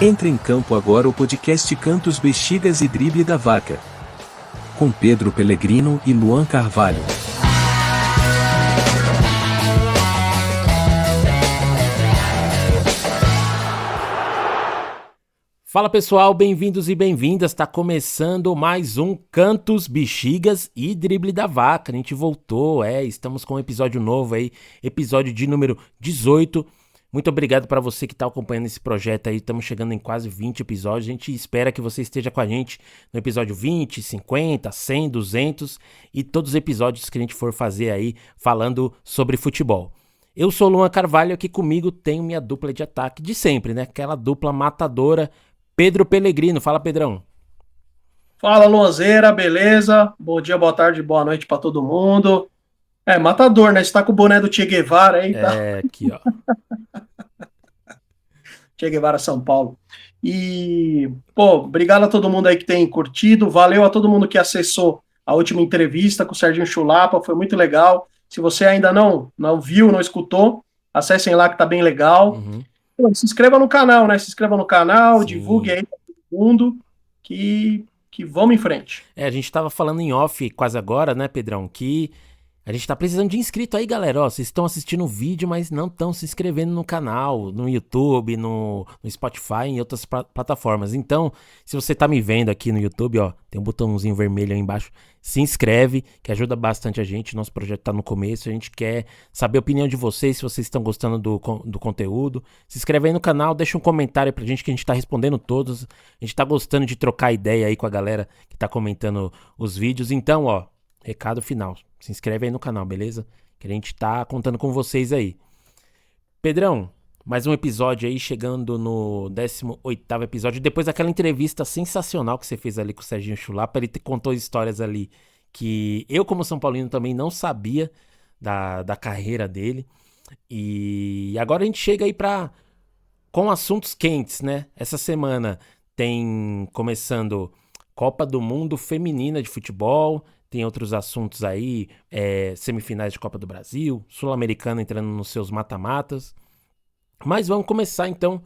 Entra em campo agora o podcast Cantos, Bexigas e Drible da Vaca. Com Pedro Pellegrino e Luan Carvalho. Fala pessoal, bem-vindos e bem-vindas, tá começando mais um Cantos, Bexigas e Drible da Vaca. A gente voltou, estamos com um episódio novo aí, episódio de número 18. Muito obrigado para você que tá acompanhando esse projeto aí, estamos chegando em quase 20 episódios. A gente espera que você esteja com a gente no episódio 20, 50, 100, 200 e todos os episódios que a gente for fazer aí falando sobre futebol. Eu sou o Luan Carvalho, aqui comigo tenho minha dupla de ataque de sempre, né? Aquela dupla matadora, Pedro Pellegrino. Fala, Pedrão. Fala, Luanzeira, beleza? Bom dia, boa tarde, boa noite para todo mundo. Matador, né? Você tá com o boné do Che Guevara aí, tá? Aqui, ó. Che Guevara, São Paulo. E, obrigado a todo mundo aí que tem curtido. Valeu a todo mundo que acessou a última entrevista com o Serginho Chulapa, foi muito legal. Se você ainda não viu, não escutou, acessem lá que tá bem legal. Se inscreva no canal, né? Se inscreva no canal, Sim. Divulgue aí para todo mundo que vamos em frente. A gente tava falando em off quase agora, né, Pedrão, que a gente tá precisando de inscrito aí, galera. Ó, vocês estão assistindo o vídeo, mas não estão se inscrevendo no canal, no YouTube, no Spotify e em outras plataformas. Então, se você tá me vendo aqui no YouTube, ó, tem um botãozinho vermelho aí embaixo. Se inscreve, que ajuda bastante a gente. Nosso projeto tá no começo, a gente quer saber a opinião de vocês, se vocês estão gostando do conteúdo. Se inscreve aí no canal, deixa um comentário pra gente que a gente tá respondendo todos. A gente tá gostando de trocar ideia aí com a galera que tá comentando os vídeos. Então, ó, recado final. Se inscreve aí no canal, beleza? Que a gente tá contando com vocês aí. Pedrão, mais um episódio aí, chegando no 18º episódio. Depois daquela entrevista sensacional que você fez ali com o Serginho Chulapa, ele te contou histórias ali que eu, como São Paulino, também não sabia da carreira dele. E agora a gente chega aí com assuntos quentes, né? Essa semana tem começando Copa do Mundo Feminina de Futebol. Tem outros assuntos aí, semifinais de Copa do Brasil, Sul-Americana entrando nos seus mata-matas. Mas vamos começar então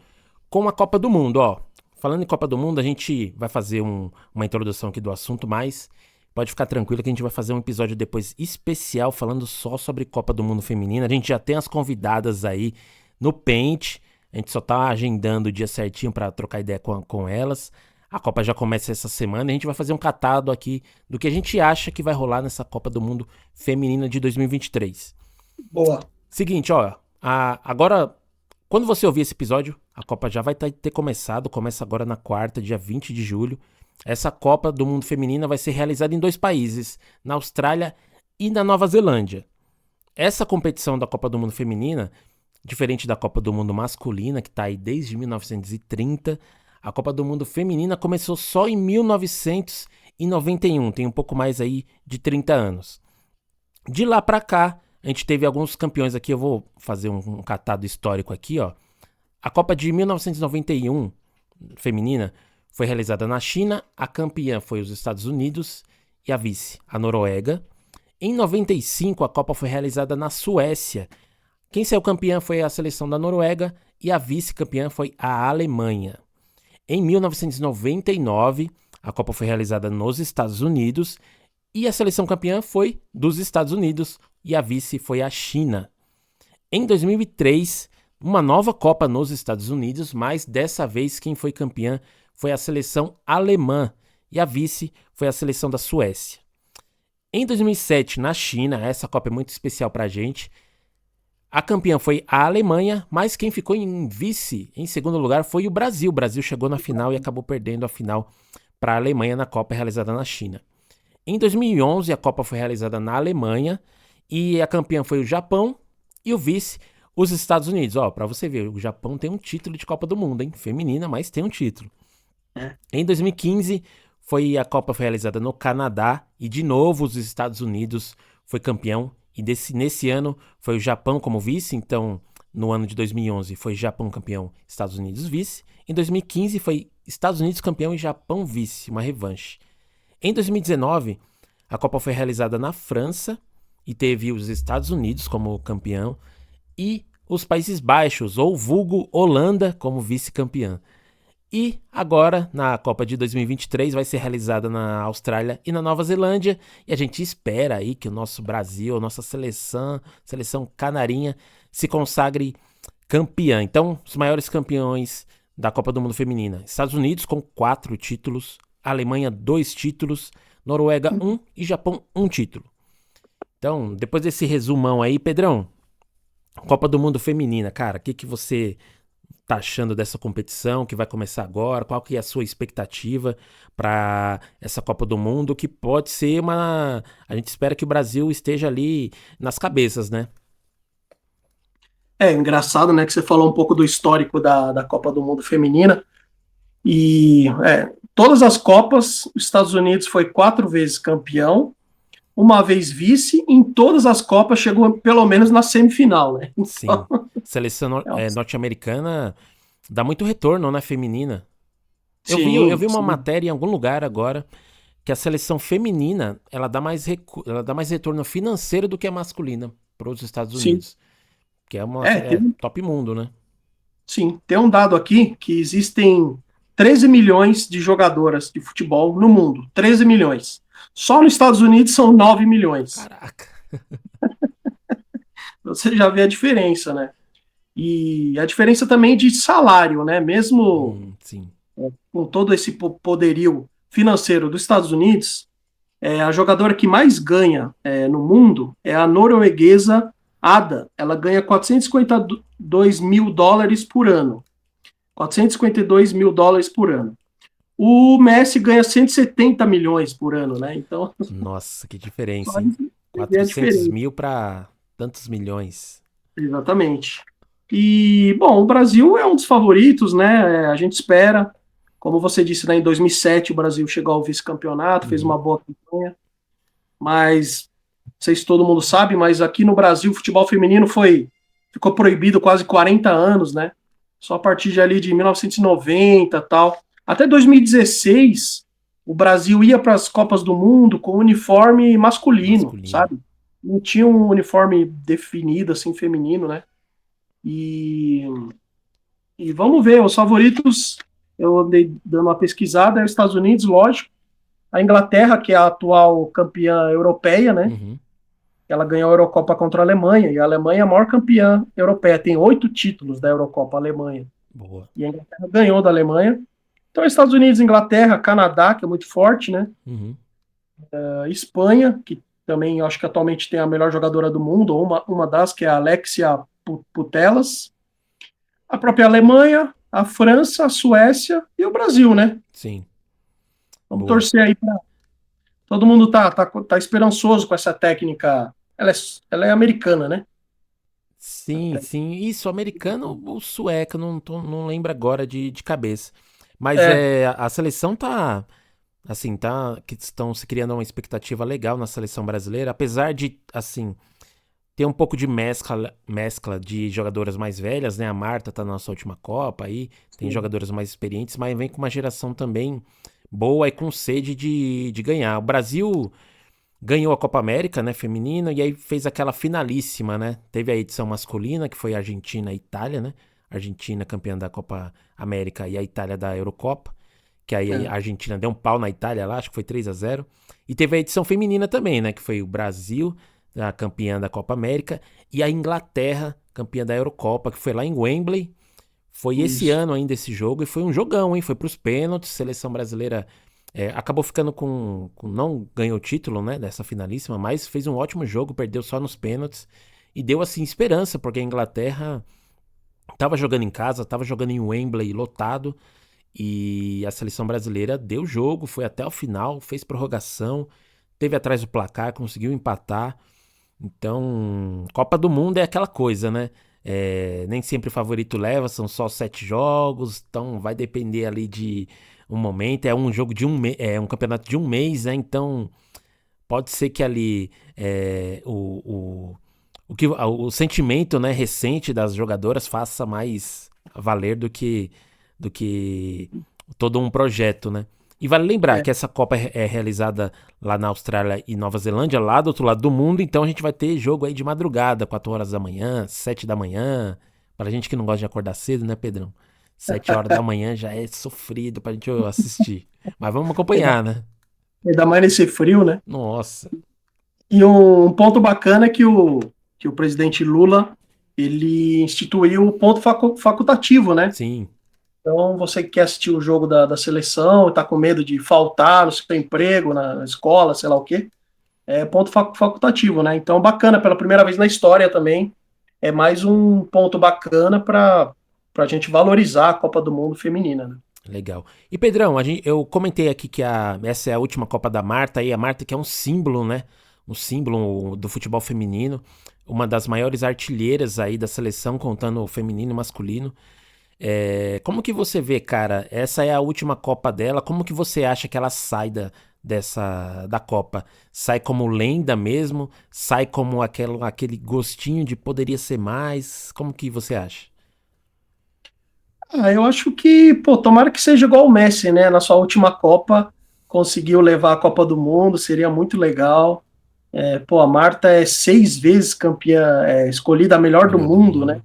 com a Copa do Mundo, ó. Falando em Copa do Mundo, a gente vai fazer uma introdução aqui do assunto, mas pode ficar tranquilo que a gente vai fazer um episódio depois especial falando só sobre Copa do Mundo Feminina. A gente já tem as convidadas aí no Paint, a gente só tá agendando o dia certinho para trocar ideia com elas. A Copa já começa essa semana e a gente vai fazer um catado aqui do que a gente acha que vai rolar nessa Copa do Mundo Feminina de 2023. Boa. Seguinte, ó, agora, quando você ouvir esse episódio, a Copa já vai ter começado, começa agora na quarta, dia 20 de julho. Essa Copa do Mundo Feminina vai ser realizada em 2 países, na Austrália e na Nova Zelândia. Essa competição da Copa do Mundo Feminina, diferente da Copa do Mundo Masculina, que tá aí desde 1930, a Copa do Mundo Feminina começou só em 1991, tem um pouco mais aí de 30 anos. De lá pra cá, a gente teve alguns campeões aqui, eu vou fazer um catado histórico aqui, ó. A Copa de 1991 feminina foi realizada na China, a campeã foi os Estados Unidos e a vice, a Noruega. Em 95, a Copa foi realizada na Suécia. Quem saiu campeã foi a seleção da Noruega e a vice-campeã foi a Alemanha. Em 1999, a Copa foi realizada nos Estados Unidos e a seleção campeã foi dos Estados Unidos e a vice foi a China. Em 2003, uma nova Copa nos Estados Unidos, mas dessa vez quem foi campeã foi a seleção alemã e a vice foi a seleção da Suécia. Em 2007, na China, essa Copa é muito especial pra gente, a campeã foi a Alemanha, mas quem ficou em vice, em segundo lugar, foi o Brasil. O Brasil chegou na final e acabou perdendo a final para a Alemanha na Copa realizada na China. Em 2011, a Copa foi realizada na Alemanha e a campeã foi o Japão e o vice, os Estados Unidos. Ó, para você ver, o Japão tem um título de Copa do Mundo, hein? Feminina, mas tem um título. Em 2015, a Copa foi realizada no Canadá e de novo os Estados Unidos foi campeão. E nesse ano foi o Japão como vice, então no ano de 2011 foi Japão campeão, Estados Unidos vice. Em 2015 foi Estados Unidos campeão e Japão vice, uma revanche. Em 2019, a Copa foi realizada na França e teve os Estados Unidos como campeão e os Países Baixos, ou vulgo Holanda, como vice-campeã. E agora, na Copa de 2023, vai ser realizada na Austrália e na Nova Zelândia. E a gente espera aí que o nosso Brasil, a nossa seleção canarinha, se consagre campeã. Então, os maiores campeões da Copa do Mundo Feminina: Estados Unidos com 4 títulos, Alemanha 2 títulos, Noruega 1 e Japão 1 título. Então, depois desse resumão aí, Pedrão, Copa do Mundo Feminina, cara, o que você tá achando dessa competição que vai começar agora? Qual que é a sua expectativa para essa Copa do Mundo, que pode ser uma... A gente espera que o Brasil esteja ali nas cabeças, né? É engraçado, né, que você falou um pouco do histórico da Copa do Mundo Feminina. E todas as Copas, os Estados Unidos foi 4 vezes campeão, uma vez vice, em todas as Copas chegou pelo menos na semifinal, né? Sim. Seleção norte-americana dá muito retorno, né, feminina. Eu vi uma matéria em algum lugar agora que a seleção feminina ela dá mais retorno financeiro do que a masculina para os Estados Unidos. Que é uma top mundo, né? Sim, tem um dado aqui que existem 13 milhões de jogadoras de futebol no mundo. 13 milhões. Só nos Estados Unidos são 9 milhões. Caraca. Você já vê a diferença, né? E a diferença também de salário, né? Mesmo com todo esse poderio financeiro dos Estados Unidos, a jogadora que mais ganha no mundo é a norueguesa Ada. Ela ganha $452 mil por ano. $452 mil por ano. O Messi ganha 170 milhões por ano, né? Então. Nossa, que diferença, hein? 400 mil para tantos milhões. Exatamente. E, bom, o Brasil é um dos favoritos, né? A gente espera. Como você disse, né, em 2007 o Brasil chegou ao vice-campeonato, fez uma boa campanha. Mas, não sei se todo mundo sabe, mas aqui no Brasil o futebol feminino ficou proibido quase 40 anos, né? Só a partir de ali de 1990 e tal. Até 2016, o Brasil ia para as Copas do Mundo com uniforme masculino, sabe? Não tinha um uniforme definido, assim, feminino, né? E vamos ver, os favoritos, eu andei dando uma pesquisada, é os Estados Unidos, lógico, a Inglaterra, que é a atual campeã europeia, né? Ela ganhou a Eurocopa contra a Alemanha, e a Alemanha é a maior campeã europeia, tem 8 títulos da Eurocopa, a Alemanha. Boa. E a Inglaterra ganhou da Alemanha. Então, Estados Unidos, Inglaterra, Canadá, que é muito forte, né? Espanha, que também acho que atualmente tem a melhor jogadora do mundo, uma das, que é a Alexia Putellas. A própria Alemanha, a França, a Suécia e o Brasil, né? Sim. Vamos torcer aí para... Todo mundo tá esperançoso com essa técnica. Ela é americana, né? Sim. Isso, americano ou sueca, não lembro agora de cabeça. Mas a seleção que estão se criando uma expectativa legal na seleção brasileira, apesar de, assim, ter um pouco de mescla de jogadoras mais velhas, né? A Marta tá na nossa última Copa aí, tem jogadoras mais experientes, mas vem com uma geração também boa e com sede de ganhar. O Brasil ganhou a Copa América, né, feminina, e aí fez aquela finalíssima, né? Teve a edição masculina, que foi a Argentina e Itália, né? Argentina campeã da Copa América e a Itália da Eurocopa, que aí a Argentina deu um pau na Itália lá, acho que foi 3-0. E teve a edição feminina também, né, que foi o Brasil, a campeã da Copa América, e a Inglaterra, campeã da Eurocopa, que foi lá em Wembley. Foi esse ano ainda esse jogo, e foi um jogão, hein? Foi pros pênaltis, seleção brasileira acabou ficando não ganhou o título, né, dessa finalíssima, mas fez um ótimo jogo, perdeu só nos pênaltis, e deu, assim, esperança, porque a Inglaterra tava jogando em casa, tava jogando em Wembley lotado, e a seleção brasileira deu jogo, foi até o final, fez prorrogação, teve atrás do placar, conseguiu empatar. Então, Copa do Mundo é aquela coisa, né? Nem sempre o favorito leva, são só 7 jogos, então vai depender ali de um momento, é um jogo de um campeonato de um mês, né? Então pode ser que ali o sentimento, né, recente das jogadoras faça mais valer do que todo um projeto, né? E vale lembrar que essa Copa é realizada lá na Austrália e Nova Zelândia, lá do outro lado do mundo, então a gente vai ter jogo aí de madrugada, 4 horas da manhã, 7 da manhã, pra gente que não gosta de acordar cedo, né, Pedrão? 7 horas da manhã já é sofrido pra gente assistir. Mas vamos acompanhar, né? Ainda mais nesse frio, né? Nossa, E um ponto bacana é que o presidente Lula, ele instituiu o ponto facultativo, né? sim. Então, você que quer assistir o jogo da seleção, está com medo de faltar no seu emprego, na escola, sei lá o quê, é ponto facultativo, né? Então, bacana, pela primeira vez na história também, é mais um ponto bacana para a gente valorizar a Copa do Mundo feminina, né? Legal. E Pedrão, eu comentei aqui que essa é a última Copa da Marta, e a Marta que é um símbolo, né? Um símbolo do futebol feminino, uma das maiores artilheiras aí da seleção, contando o feminino e masculino. Como que você vê, cara? Essa é a última Copa dela. Como que você acha que ela sai da Copa? Sai como lenda mesmo? Sai como aquele gostinho de poderia ser mais? Como que você acha? Ah, eu acho que, pô, tomara que seja igual o Messi, né? Na sua última Copa, conseguiu levar a Copa do Mundo, seria muito legal. Pô, a Marta é 6 vezes campeã, escolhida a melhor do Melhor do mundo, né? mundo.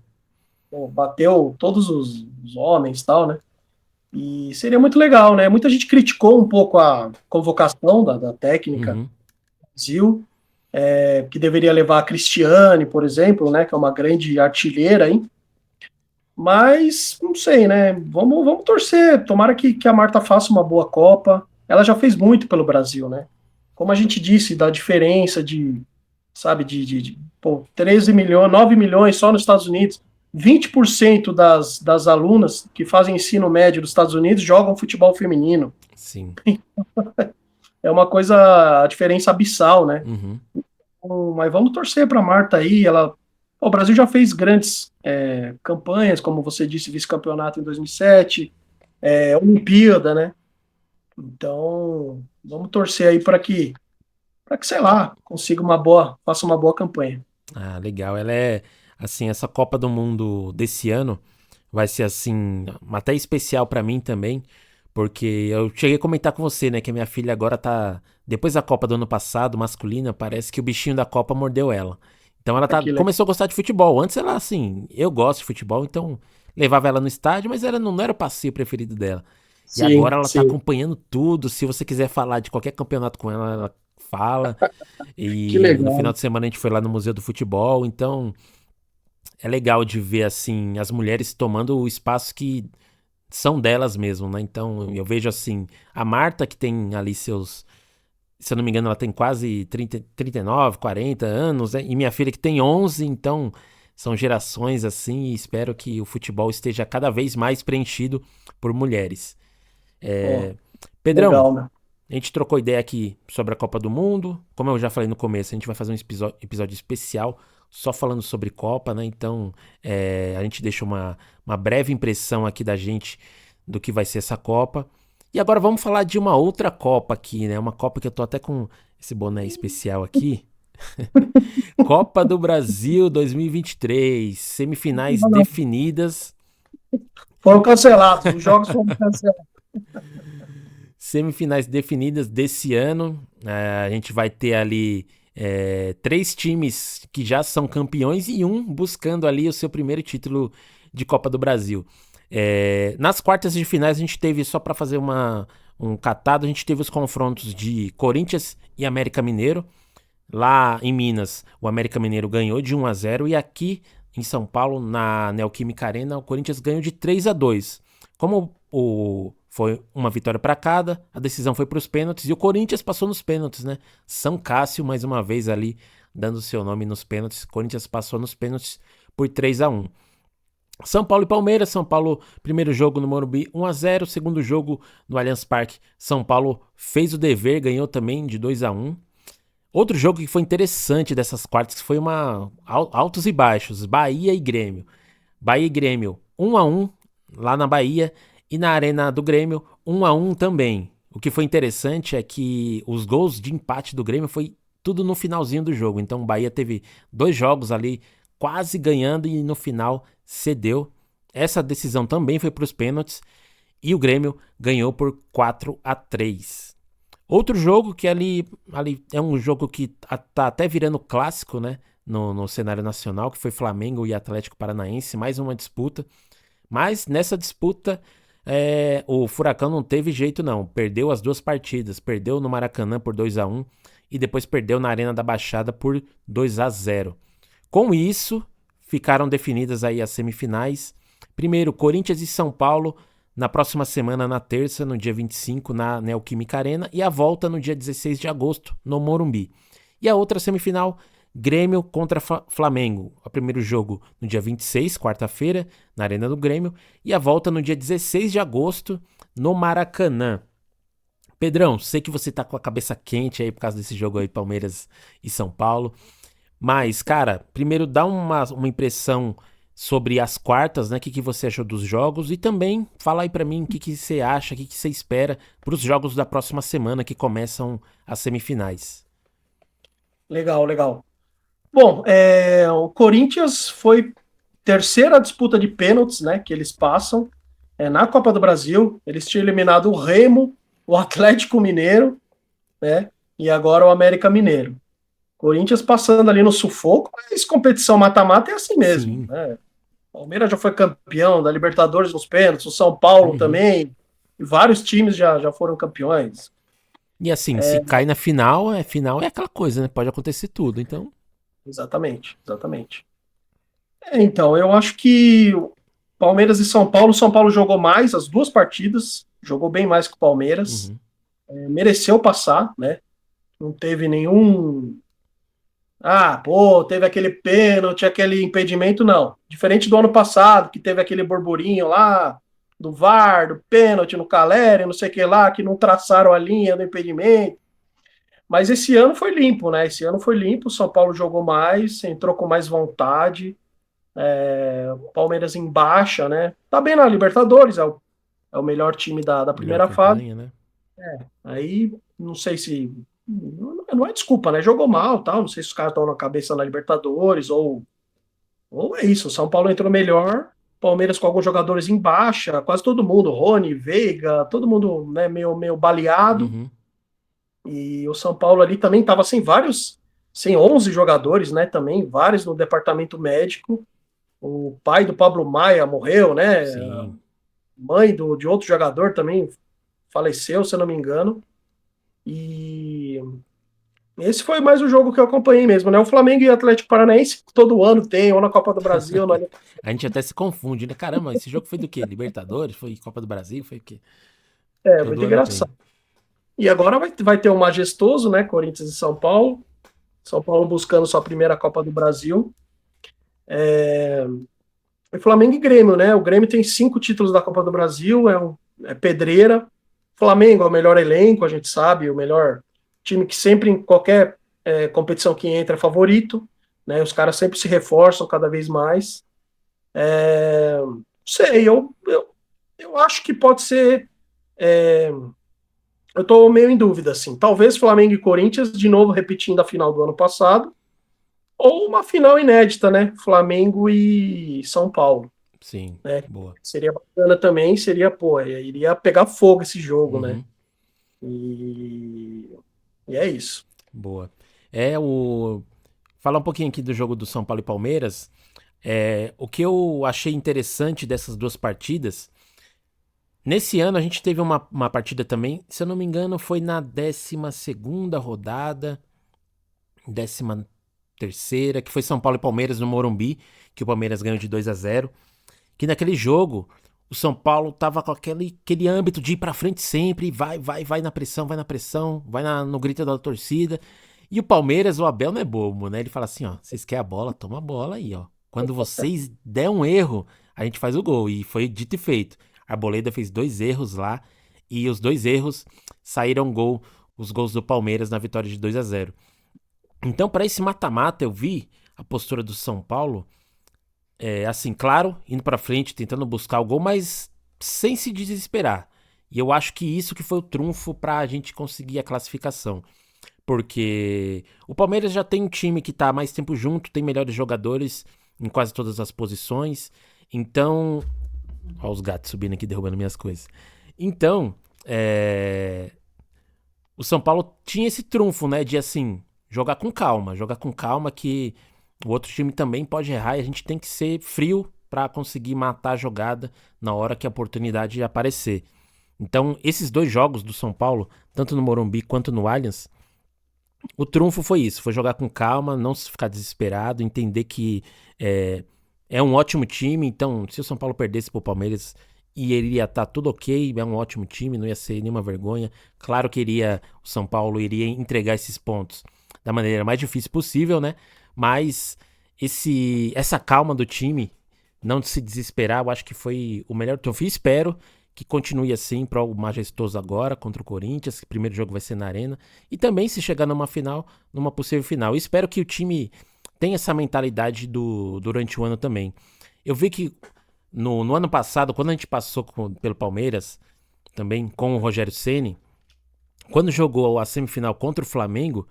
Pô, bateu todos os homens e tal, né? E seria muito legal, né? Muita gente criticou um pouco a convocação da técnica Uhum. do Brasil, que deveria levar a Cristiane, por exemplo, né? Que é uma grande artilheira, hein? Mas, não sei, né? Vamos torcer. Tomara que a Marta faça uma boa Copa. Ela já fez muito pelo Brasil, né? Como a gente disse, da diferença de, sabe, pô, 13 milhões, 9 milhões só nos Estados Unidos. 20% das alunas que fazem ensino médio nos Estados Unidos jogam futebol feminino. Sim. É uma coisa, a diferença abissal, né? Uhum. Mas vamos torcer para a Marta aí. O Brasil já fez grandes campanhas, como você disse, vice-campeonato em 2007, Olimpíada, né? Então, vamos torcer aí para que, sei lá, faça uma boa campanha. Ah, legal. Ela é, assim, essa Copa do Mundo desse ano vai ser, assim, até especial pra mim também, porque eu cheguei a comentar com você, né, que a minha filha agora tá, depois da Copa do ano passado, masculina, parece que o bichinho da Copa mordeu ela. Então ela Aquilo começou a gostar de futebol. Antes ela, assim, eu gosto de futebol, então levava ela no estádio, mas ela não era o passeio preferido dela. E agora sim, ela tá sim, acompanhando tudo. Se você quiser falar de qualquer campeonato com ela, ela fala. que E no final legal. de semana a gente foi lá no Museu do Futebol, então é legal de ver assim as mulheres tomando o espaço que são delas mesmo, né? Então eu vejo assim, a Marta que tem ali seus, se eu não me engano, ela tem quase 30, 39, 40 anos, né? E minha filha que tem 11, então são gerações assim, e espero que o futebol esteja cada vez mais preenchido por mulheres. Pô, Pedrão, legal, né? a gente trocou ideia aqui sobre a Copa do Mundo. Como eu já falei no começo, a gente vai fazer um episódio especial só falando sobre Copa, né? Então, a gente deixa uma breve impressão aqui da gente do que vai ser essa Copa. E agora vamos falar de uma outra Copa aqui, né? Uma Copa que eu tô até com esse boné especial aqui. Copa do Brasil 2023, semifinais definidas. Foram cancelados, os jogos foram cancelados. Semifinais definidas desse ano. A gente vai ter ali 3 times que já são campeões e um buscando ali o seu primeiro título de Copa do Brasil. Nas quartas de finais a gente teve, só para fazer um catado, a gente teve os confrontos de Corinthians e América Mineiro. Lá em Minas, o América Mineiro ganhou de 1-0 e aqui em São Paulo, na Neoquímica Arena, o Corinthians ganhou de 3-2. Como foi uma vitória para cada, a decisão foi para os pênaltis e o Corinthians passou nos pênaltis, né? São Cássio, mais uma vez ali, dando seu nome nos pênaltis. Corinthians passou nos pênaltis por 3-1. São Paulo e Palmeiras. São Paulo, primeiro jogo no Morumbi, 1-0. Segundo jogo no Allianz Parque, São Paulo fez o dever, ganhou também de 2-1. Outro jogo que foi interessante dessas quartas foi altos e baixos, Bahia e Grêmio. Bahia e Grêmio 1-1 lá na Bahia e na Arena do Grêmio 1-1 também. O que foi interessante é que os gols de empate do Grêmio foi tudo no finalzinho do jogo. Então o Bahia teve 2 jogos ali quase ganhando e no final cedeu. Essa decisão também foi para os pênaltis e o Grêmio ganhou por 4-3. Outro jogo que ali é um jogo que tá até virando clássico, né? No cenário nacional, que foi Flamengo e Atlético Paranaense, mais uma disputa. Mas nessa disputa, o Furacão não teve jeito não. Perdeu as 2 partidas. Perdeu no Maracanã por 2-1 e depois perdeu na Arena da Baixada por 2-0. Com isso, ficaram definidas aí as semifinais. Primeiro, Corinthians e São Paulo na próxima semana, na terça, no dia 25, na Neoquímica Arena, e a volta no dia 16 de agosto, no Morumbi. E a outra semifinal, Grêmio contra Flamengo. O primeiro jogo no dia 26, quarta-feira, na Arena do Grêmio, e a volta no dia 16 de agosto, no Maracanã. Pedrão, sei que você tá com a cabeça quente aí por causa desse jogo aí, Palmeiras e São Paulo. Mas, cara, primeiro dá uma impressão sobre as quartas, né? O que você achou dos jogos? E também fala aí pra mim o que você acha, o que você espera pros jogos da próxima semana que começam as semifinais. Legal, legal. Bom, o Corinthians foi terceira disputa de pênaltis, né, que eles passam na Copa do Brasil. Eles tinham eliminado o Remo, o Atlético Mineiro, né, e agora o América Mineiro. Corinthians passando ali no sufoco, mas competição mata-mata é assim mesmo, né? O Palmeiras já foi campeão da Libertadores nos pênaltis, o São Paulo também, e vários times já foram campeões. E assim, se cai na final é aquela coisa, né? Pode acontecer tudo, então... Exatamente. Então, eu acho que Palmeiras e São Paulo jogou mais as 2 partidas, jogou bem mais que o Palmeiras, mereceu passar, né? Não teve nenhum... teve aquele pênalti, aquele impedimento, não. Diferente do ano passado, que teve aquele burburinho lá, do VAR, do pênalti no Caleri, não sei o que lá, que não traçaram a linha do impedimento. Mas esse ano foi limpo, né? O São Paulo jogou mais, entrou com mais vontade. O Palmeiras em baixa, né? Tá bem na Libertadores, é o melhor time da primeira fase. Né? Aí, não sei se... Não é desculpa, né? Jogou mal, tal. Não sei se os caras estão na cabeça na Libertadores ou é isso. O São Paulo entrou melhor, Palmeiras com alguns jogadores em baixa, quase todo mundo, Rony, Veiga, todo mundo, né, meio baleado. E o São Paulo ali também estava sem 11 jogadores, né? Também vários no departamento médico. O pai do Pablo Maia morreu, né? Sim. Mãe de outro jogador também faleceu, se eu não me engano. E esse foi mais o jogo que eu acompanhei mesmo, né? O Flamengo e o Atlético Paranaense todo ano tem, ou na Copa do Brasil, ou na... A gente até se confunde, né? Caramba, esse jogo foi do quê? Libertadores? Foi Copa do Brasil? Foi o quê? Muito engraçado. E agora vai ter o majestoso, né? Corinthians e São Paulo. São Paulo buscando sua primeira Copa do Brasil. E Flamengo e Grêmio, né? O Grêmio tem 5 títulos da Copa do Brasil, é pedreira. Flamengo é o melhor elenco, a gente sabe, o melhor time que sempre em qualquer competição que entra é favorito, né? Os caras sempre se reforçam cada vez mais. Não sei, eu acho que pode ser... eu tô meio em dúvida, assim. Talvez Flamengo e Corinthians, de novo repetindo a final do ano passado, ou uma final inédita, né? Flamengo e São Paulo. Sim, né? boa. Seria bacana também, iria pegar fogo esse jogo, né? E é isso. Boa. Falar um pouquinho aqui do jogo do São Paulo e Palmeiras. O que eu achei interessante dessas 2 partidas... Nesse ano a gente teve uma partida também, se eu não me engano, foi na 12ª rodada, 13ª, que foi São Paulo e Palmeiras no Morumbi, que o Palmeiras ganhou de 2-0. Que naquele jogo, o São Paulo tava com aquele âmbito de ir pra frente sempre, vai na pressão, vai no grito da torcida. E o Palmeiras, o Abel não é bobo, né? Ele fala assim, ó, vocês querem a bola? Toma a bola aí, ó. Quando vocês der um erro, a gente faz o gol. E foi dito e feito. A Arboleda fez 2 erros lá e os 2 erros saíram os gols do Palmeiras na vitória de 2-0. Então, para esse mata-mata, eu vi a postura do São Paulo, assim, claro, indo para frente, tentando buscar o gol, mas sem se desesperar. E eu acho que isso que foi o trunfo para a gente conseguir a classificação. Porque o Palmeiras já tem um time que tá há mais tempo junto, tem melhores jogadores em quase todas as posições. Então... Olha os gatos subindo aqui, derrubando minhas coisas. Então, o São Paulo tinha esse trunfo, né? De, assim, jogar com calma que o outro time também pode errar e a gente tem que ser frio para conseguir matar a jogada na hora que a oportunidade aparecer. Então, esses 2 jogos do São Paulo, tanto no Morumbi quanto no Allianz, o trunfo foi isso, foi jogar com calma, não se ficar desesperado, entender que é um ótimo time, então se o São Paulo perdesse pro Palmeiras, iria estar tudo ok, é um ótimo time, não ia ser nenhuma vergonha. Claro que o São Paulo iria entregar esses pontos da maneira mais difícil possível, né? Mas essa calma do time, não se desesperar, eu acho que foi o melhor trunfo. E espero que continue assim para o majestoso agora contra o Corinthians, que o primeiro jogo vai ser na Arena, e também se chegar numa possível final. E espero que o time tenha essa mentalidade durante o ano também. Eu vi que no ano passado, quando a gente passou pelo Palmeiras, também com o Rogério Ceni, quando jogou a semifinal contra o Flamengo,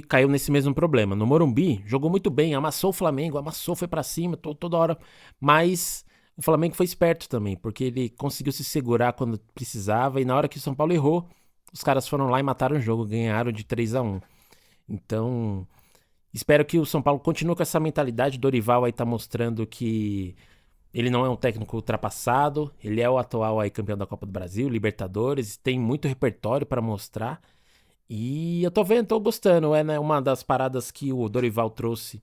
caiu nesse mesmo problema. No Morumbi, jogou muito bem, amassou o Flamengo, foi pra cima toda hora, mas o Flamengo foi esperto também, porque ele conseguiu se segurar quando precisava, e na hora que o São Paulo errou, os caras foram lá e mataram o jogo, ganharam de 3-1. Então, espero que o São Paulo continue com essa mentalidade. Dorival aí tá mostrando que ele não é um técnico ultrapassado, ele é o atual aí campeão da Copa do Brasil, Libertadores, tem muito repertório para mostrar. E eu tô gostando, né? Uma das paradas que o Dorival trouxe,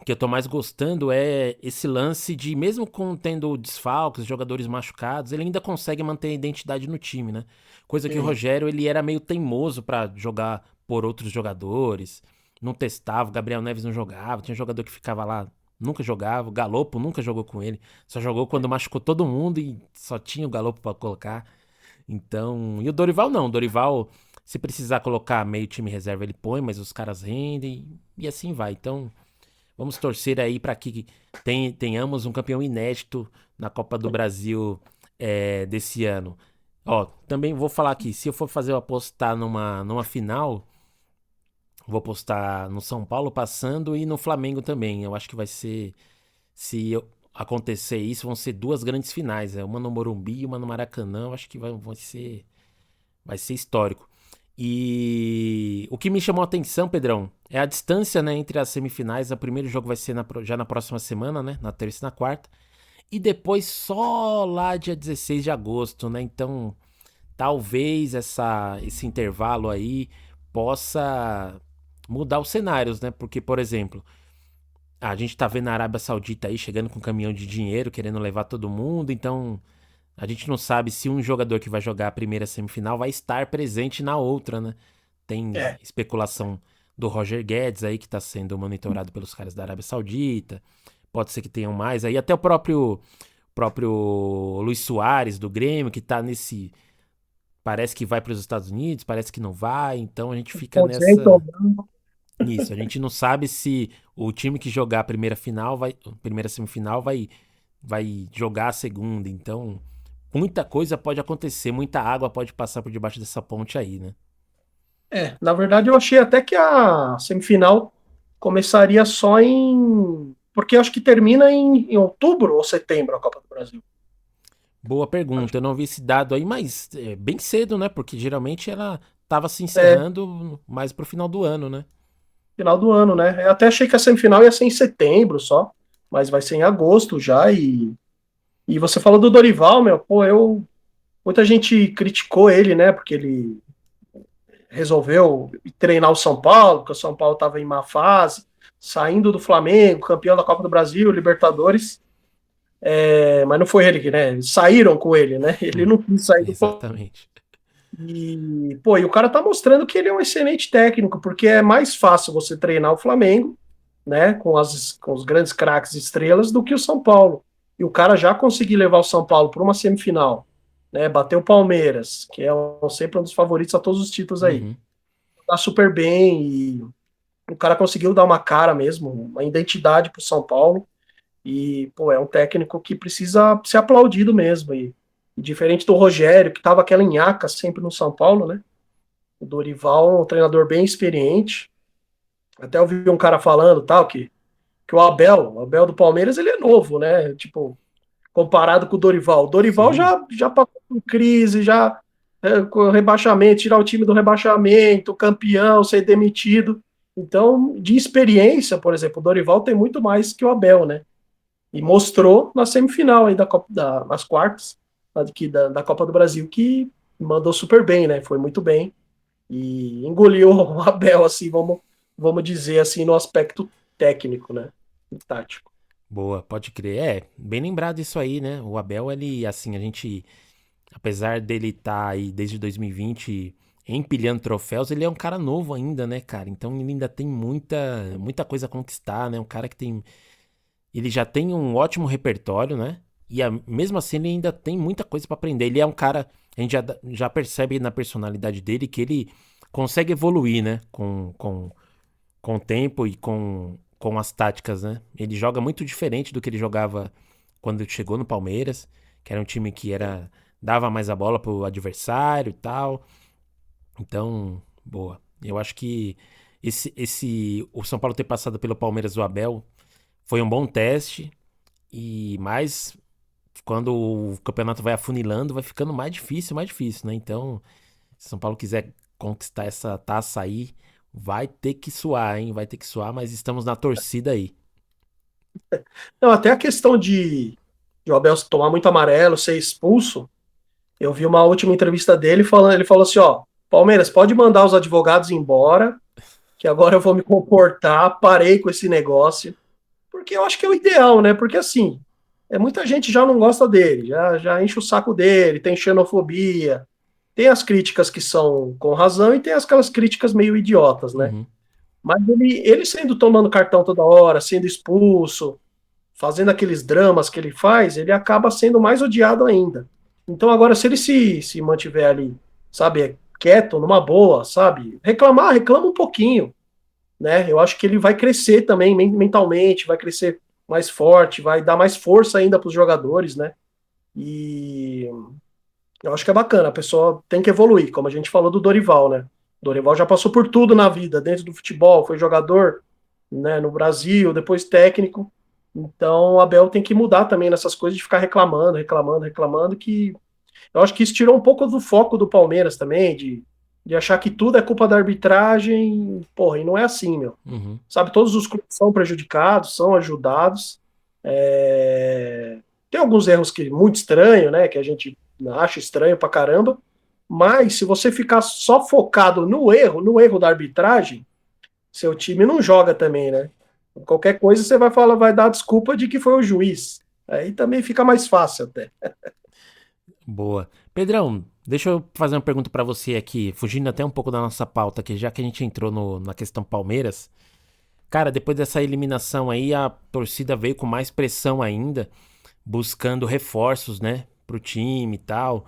que eu tô mais gostando, é esse lance de, mesmo tendo desfalques, jogadores machucados, ele ainda consegue manter a identidade no time, né? Coisa que o Rogério, ele era meio teimoso pra jogar por outros jogadores, não testava, o Gabriel Neves não jogava, tinha jogador que ficava lá, nunca jogava, o Galopo nunca jogou com ele, só jogou quando machucou todo mundo e só tinha o Galopo pra colocar. Então, e o Dorival não, o Dorival, se precisar colocar meio time reserva, ele põe, mas os caras rendem e assim vai. Então, vamos torcer aí para que tenhamos um campeão inédito na Copa do Brasil desse ano. Ó, também vou falar aqui, se eu for apostar numa final, vou apostar no São Paulo passando e no Flamengo também. Eu acho que vai ser, acontecer isso, vão ser 2 grandes finais, uma no Morumbi e uma no Maracanã. Eu acho que vai ser histórico. E o que me chamou a atenção, Pedrão, é a distância, né, entre as semifinais. O primeiro jogo vai ser já na próxima semana, né, na terça e na quarta. E depois só lá dia 16 de agosto, né? Então, talvez esse intervalo aí possa mudar os cenários, né? Porque, por exemplo, a gente tá vendo a Arábia Saudita aí chegando com um caminhão de dinheiro, querendo levar todo mundo. Então, a gente não sabe se um jogador que vai jogar a primeira semifinal vai estar presente na outra, né? Tem especulação do Roger Guedes aí, que tá sendo monitorado pelos caras da Arábia Saudita. Pode ser que tenham mais aí. Até o próprio Luis Soares, do Grêmio, que tá nesse... Parece que vai para os Estados Unidos, parece que não vai. Então a gente fica nessa... Isso, a gente não sabe se o time que jogar a primeira semifinal vai jogar a segunda. Então, muita coisa pode acontecer, muita água pode passar por debaixo dessa ponte aí, né? Na verdade eu achei até que a semifinal começaria só porque eu acho que termina em outubro ou setembro a Copa do Brasil. Boa pergunta, eu não vi esse dado aí, mas bem cedo, né? Porque geralmente ela tava se encerrando mais pro final do ano, né? Final do ano, né? Eu até achei que a semifinal ia ser em setembro só, mas vai ser em agosto já. E você falou do Dorival, meu, pô, muita gente criticou ele, né? Porque ele resolveu treinar o São Paulo, porque o São Paulo estava em má fase, saindo do Flamengo, campeão da Copa do Brasil, Libertadores. Mas não foi ele que, né? Saíram com ele, né? Ele não quis sair do Flamengo. Exatamente. E o cara tá mostrando que ele é um excelente técnico, porque é mais fácil você treinar o Flamengo, né, com os grandes craques e estrelas, do que o São Paulo. E o cara já conseguiu levar o São Paulo para uma semifinal, né, bateu o Palmeiras, que é sempre um dos favoritos a todos os títulos aí. Tá super bem, e o cara conseguiu dar uma cara mesmo, uma identidade pro São Paulo, e, é um técnico que precisa ser aplaudido mesmo, e diferente do Rogério, que tava aquela nhaca sempre no São Paulo, né? O Dorival é um treinador bem experiente. Até ouvi um cara falando, tal, que o Abel do Palmeiras, ele é novo, né? Tipo, comparado com o Dorival. O Dorival já passou por crise, com rebaixamento, tirar o time do rebaixamento, campeão, ser demitido. Então, de experiência, por exemplo, o Dorival tem muito mais que o Abel, né? E mostrou na semifinal aí nas quartas da Copa do Brasil que mandou super bem, né? Foi muito bem e engoliu o Abel, assim, vamos dizer assim, no aspecto técnico, né? Tático. Boa, pode crer. Bem lembrado isso aí, né? O Abel, ele, assim, a gente, apesar dele estar aí desde 2020 empilhando troféus, ele é um cara novo ainda, né, cara? Então ele ainda tem muita coisa a conquistar, né? Um cara que tem. Ele já tem um ótimo repertório, né? Mesmo assim, ele ainda tem muita coisa pra aprender. Ele é um cara. A gente já percebe na personalidade dele que ele consegue evoluir, né? Com o tempo e com as táticas, né? Ele joga muito diferente do que ele jogava quando ele chegou no Palmeiras, que era um time que dava mais a bola pro adversário e tal. Então, boa. Eu acho que o São Paulo ter passado pelo Palmeiras do Abel foi um bom teste, e mais quando o campeonato vai afunilando, vai ficando mais difícil, né? Então, se São Paulo quiser conquistar essa taça aí, vai ter que suar, hein? Vai ter que suar, mas estamos na torcida aí. Não, até a questão de o Abel tomar muito amarelo, ser expulso, eu vi uma última entrevista dele falando, ele falou assim, ó, Palmeiras, pode mandar os advogados embora, que agora eu vou me comportar, parei com esse negócio, porque eu acho que é o ideal, né? Porque assim, muita gente já não gosta dele, já enche o saco dele, tem xenofobia, tem as críticas que são com razão e tem aquelas críticas meio idiotas, né? Uhum. Mas ele sendo tomando cartão toda hora, sendo expulso, fazendo aqueles dramas que ele faz, ele acaba sendo mais odiado ainda. Então agora, se ele se mantiver ali, sabe, quieto, numa boa, sabe, reclama um pouquinho, né? Eu acho que ele vai crescer também mentalmente, vai crescer mais forte, vai dar mais força ainda para os jogadores, né? E eu acho que é bacana, a pessoa tem que evoluir, como a gente falou do Dorival, né? O Dorival já passou por tudo na vida, dentro do futebol, foi jogador, né, no Brasil, depois técnico. Então o Abel tem que mudar também nessas coisas de ficar reclamando, que eu acho que isso tirou um pouco do foco do Palmeiras também, de achar que tudo é culpa da arbitragem, porra, e não é assim, meu. Uhum. Sabe, todos os clubes são prejudicados, são ajudados. Tem alguns erros que muito estranho, né, que a gente acha estranho pra caramba, mas se você ficar só focado no erro da arbitragem, seu time não joga também, né? Qualquer coisa você vai falar, vai dar desculpa de que foi o juiz. Aí também fica mais fácil até. Boa. Pedrão, deixa eu fazer uma pergunta pra você aqui, fugindo até um pouco da nossa pauta aqui, já que a gente entrou na questão Palmeiras. Cara, depois dessa eliminação aí, a torcida veio com mais pressão ainda, buscando reforços, né, pro time e tal.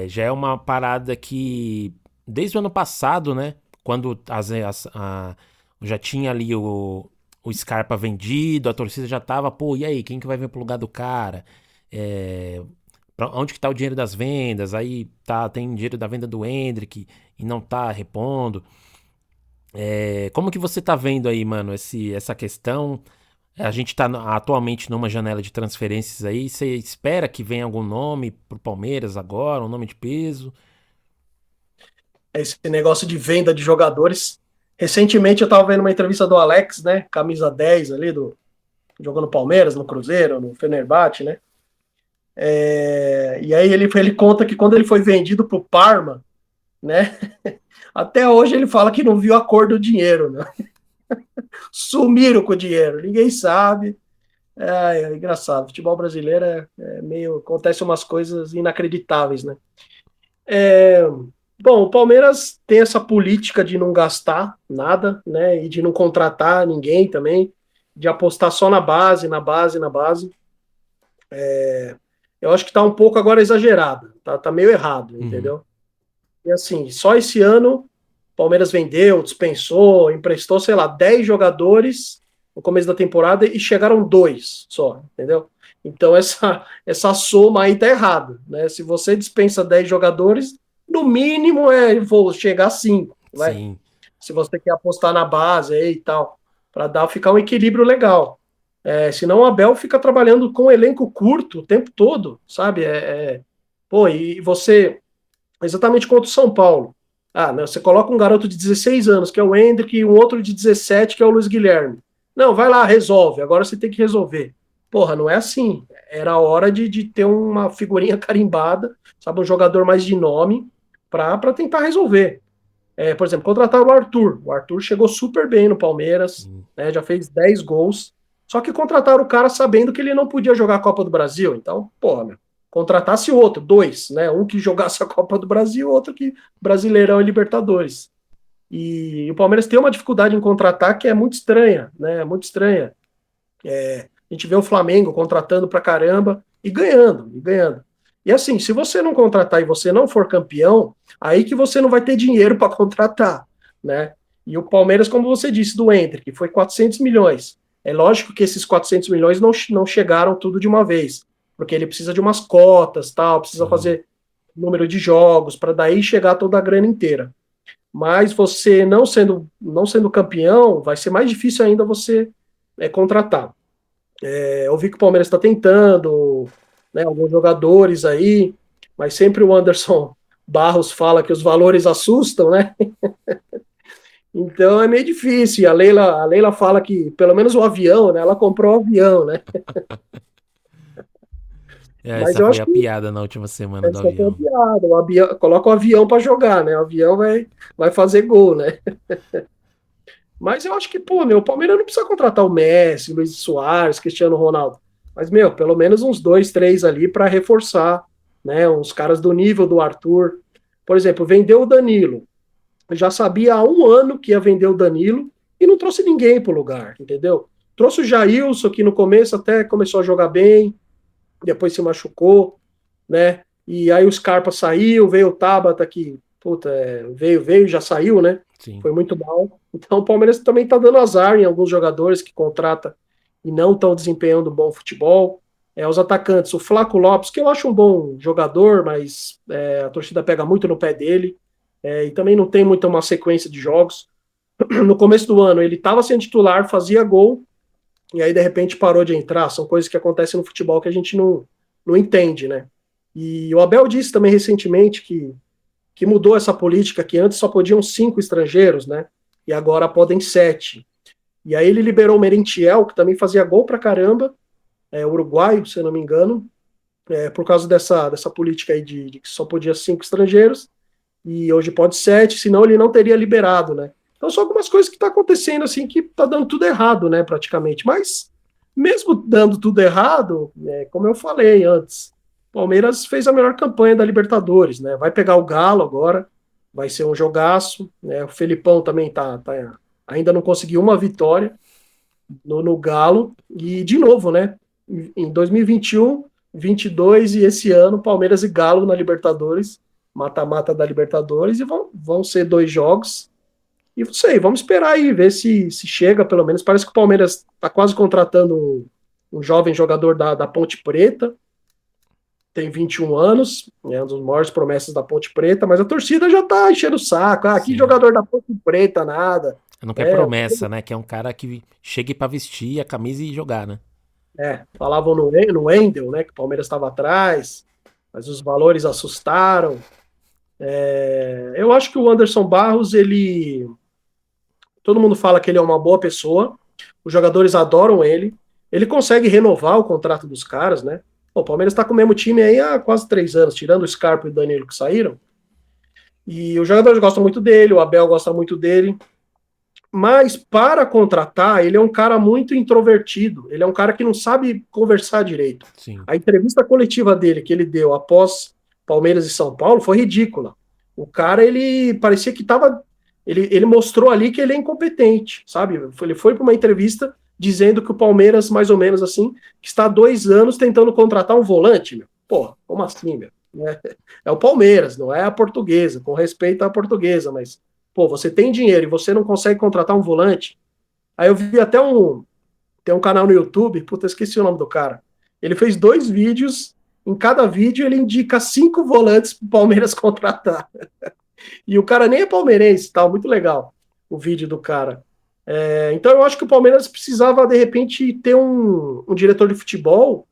Já é uma parada que, desde o ano passado, né, quando já tinha ali o Scarpa vendido, a torcida já tava, pô, e aí, quem que vai vir pro lugar do cara? Onde que tá o dinheiro das vendas? Aí tem dinheiro da venda do Endrick e não tá repondo. Como que você tá vendo aí, mano, essa questão? A gente tá atualmente numa janela de transferências aí. Você espera que venha algum nome pro Palmeiras agora, um nome de peso? Esse negócio de venda de jogadores. Recentemente eu estava vendo uma entrevista do Alex, né? Camisa 10 ali, jogando Palmeiras, no Cruzeiro, no Fenerbahçe, né? E aí ele conta que quando ele foi vendido pro Parma, né? Até hoje ele fala que não viu a cor do dinheiro, né? Sumiram com o dinheiro, ninguém sabe. É engraçado. Futebol brasileiro meio. Acontece umas coisas inacreditáveis, né? Bom, o Palmeiras tem essa política de não gastar nada, né? E de não contratar ninguém também, de apostar só na base, na base, na base. Eu acho que está um pouco agora exagerado, tá meio errado, entendeu? E assim, só esse ano o Palmeiras vendeu, dispensou, emprestou, sei lá, 10 jogadores no começo da temporada e chegaram dois só, entendeu? Então essa soma aí tá errada, né? Se você dispensa 10 jogadores, no mínimo vou chegar a 5, vai. Sim. Se você quer apostar na base aí e tal, para ficar um equilíbrio legal. Senão o Abel fica trabalhando com um elenco curto o tempo todo, sabe? Pô, e você, exatamente contra o São Paulo. Não, você coloca um garoto de 16 anos, que é o Endrick, e um outro de 17, que é o Luiz Guilherme. Não, vai lá, resolve. Agora você tem que resolver. porra, não é assim. Era hora de ter uma figurinha carimbada, sabe, um jogador mais de nome para tentar resolver. Por exemplo, contrataram o Arthur. O Arthur chegou super bem no Palmeiras, né, já fez 10 gols. Só que contrataram o cara sabendo que ele não podia jogar a Copa do Brasil. Então, porra, meu, contratasse outro, dois, né? Um que jogasse a Copa do Brasil, outro que Brasileirão e Libertadores. E o Palmeiras tem uma dificuldade em contratar que é muito estranha, né? Muito estranha. A gente vê o Flamengo contratando pra caramba e ganhando, e ganhando. E assim, se você não contratar e você não for campeão, aí que você não vai ter dinheiro para contratar, né? E o Palmeiras, como você disse, do Hendrick, foi 400 milhões. É lógico que esses 400 milhões não chegaram tudo de uma vez, porque ele precisa de umas cotas, tal, precisa fazer número de jogos, para daí chegar toda a grana inteira. Mas você não sendo campeão, vai ser mais difícil ainda você contratar. Eu vi que o Palmeiras está tentando, né, alguns jogadores aí, mas sempre o Anderson Barros fala que os valores assustam, né? Então é meio difícil. A Leila fala que pelo menos o avião, né? Ela comprou o avião, né? Mas Essa eu foi acho a que piada na última semana do essa foi a avião. piada. O avião, coloca o avião para jogar, né? O avião vai fazer gol, né? Mas eu acho que, pô, meu, o Palmeiras não precisa contratar o Messi, Luiz Soares, Cristiano Ronaldo. Mas, meu, pelo menos uns dois, três ali para reforçar, né? Uns caras do nível do Arthur. Por exemplo, vendeu o Danilo. Eu já sabia há um ano que ia vender o Danilo e não trouxe ninguém pro lugar, entendeu? Trouxe o Jailson, que no começo até começou a jogar bem, depois se machucou, né? E aí o Scarpa saiu, veio o Tabata que, puta, veio, já saiu, né? Sim. Foi muito mal. Então o Palmeiras também tá dando azar em alguns jogadores que contrata e não estão desempenhando bom futebol. Os atacantes, o Flaco Lopes, que eu acho um bom jogador, mas a torcida pega muito no pé dele, e também não tem muita uma sequência de jogos. No começo do ano ele estava sendo titular, fazia gol, e aí de repente parou de entrar. São coisas que acontecem no futebol que a gente não entende, né? E o Abel disse também recentemente que mudou essa política, que antes só podiam 5 estrangeiros, né? E agora podem 7. E aí ele liberou o Merentiel, que também fazia gol pra caramba, uruguaio, se eu não me engano, por causa dessa política aí de que só podia 5 estrangeiros, e hoje pode 7, senão ele não teria liberado, né? Então são algumas coisas que tá acontecendo, assim, que tá dando tudo errado, né, praticamente. Mas, mesmo dando tudo errado, como eu falei antes, o Palmeiras fez a melhor campanha da Libertadores, né? Vai pegar o Galo agora, vai ser um jogaço, né? O Felipão também ainda não conseguiu uma vitória no Galo, e de novo, né? Em 2021, 22 e esse ano, Palmeiras e Galo na Libertadores, mata-mata da Libertadores, e vão ser 2 jogos. E não sei, vamos esperar aí, ver se chega, pelo menos. Parece que o Palmeiras está quase contratando um jovem jogador da Ponte Preta, tem 21 anos, é um dos maiores promessas da Ponte Preta, mas a torcida já tá enchendo o saco. Que Sim. jogador da Ponte Preta, nada. Não quer promessa, né? Que é um cara que chegue pra vestir a camisa e jogar, né? Falavam no Wendel, né, que o Palmeiras estava atrás, mas os valores assustaram. Eu acho que o Anderson Barros, todo mundo fala que ele é uma boa pessoa, os jogadores adoram ele consegue renovar o contrato dos caras, né? O Palmeiras está com o mesmo time aí há quase 3 anos, tirando o Scarpa e o Danilo que saíram. E os jogadores gostam muito dele, o Abel gosta muito dele. Mas para contratar, ele é um cara muito introvertido. Ele é um cara que não sabe conversar direito. Sim. A entrevista coletiva dele que ele deu após Palmeiras e São Paulo foi ridícula. O cara, ele parecia que estava... Ele mostrou ali que ele é incompetente, sabe? Ele foi para uma entrevista dizendo que o Palmeiras, mais ou menos assim, que está há 2 anos tentando contratar um volante, meu. Pô, como assim, meu? É o Palmeiras, não é a Portuguesa, com respeito à Portuguesa, mas, pô, você tem dinheiro e você não consegue contratar um volante? Aí eu vi até tem um canal no YouTube, puta, esqueci o nome do cara. Ele fez 2 vídeos, em cada vídeo ele indica 5 volantes pro Palmeiras contratar. E o cara nem é palmeirense, tá? Muito legal o vídeo do cara. Então eu acho que o Palmeiras precisava, de repente, ter um diretor de futebol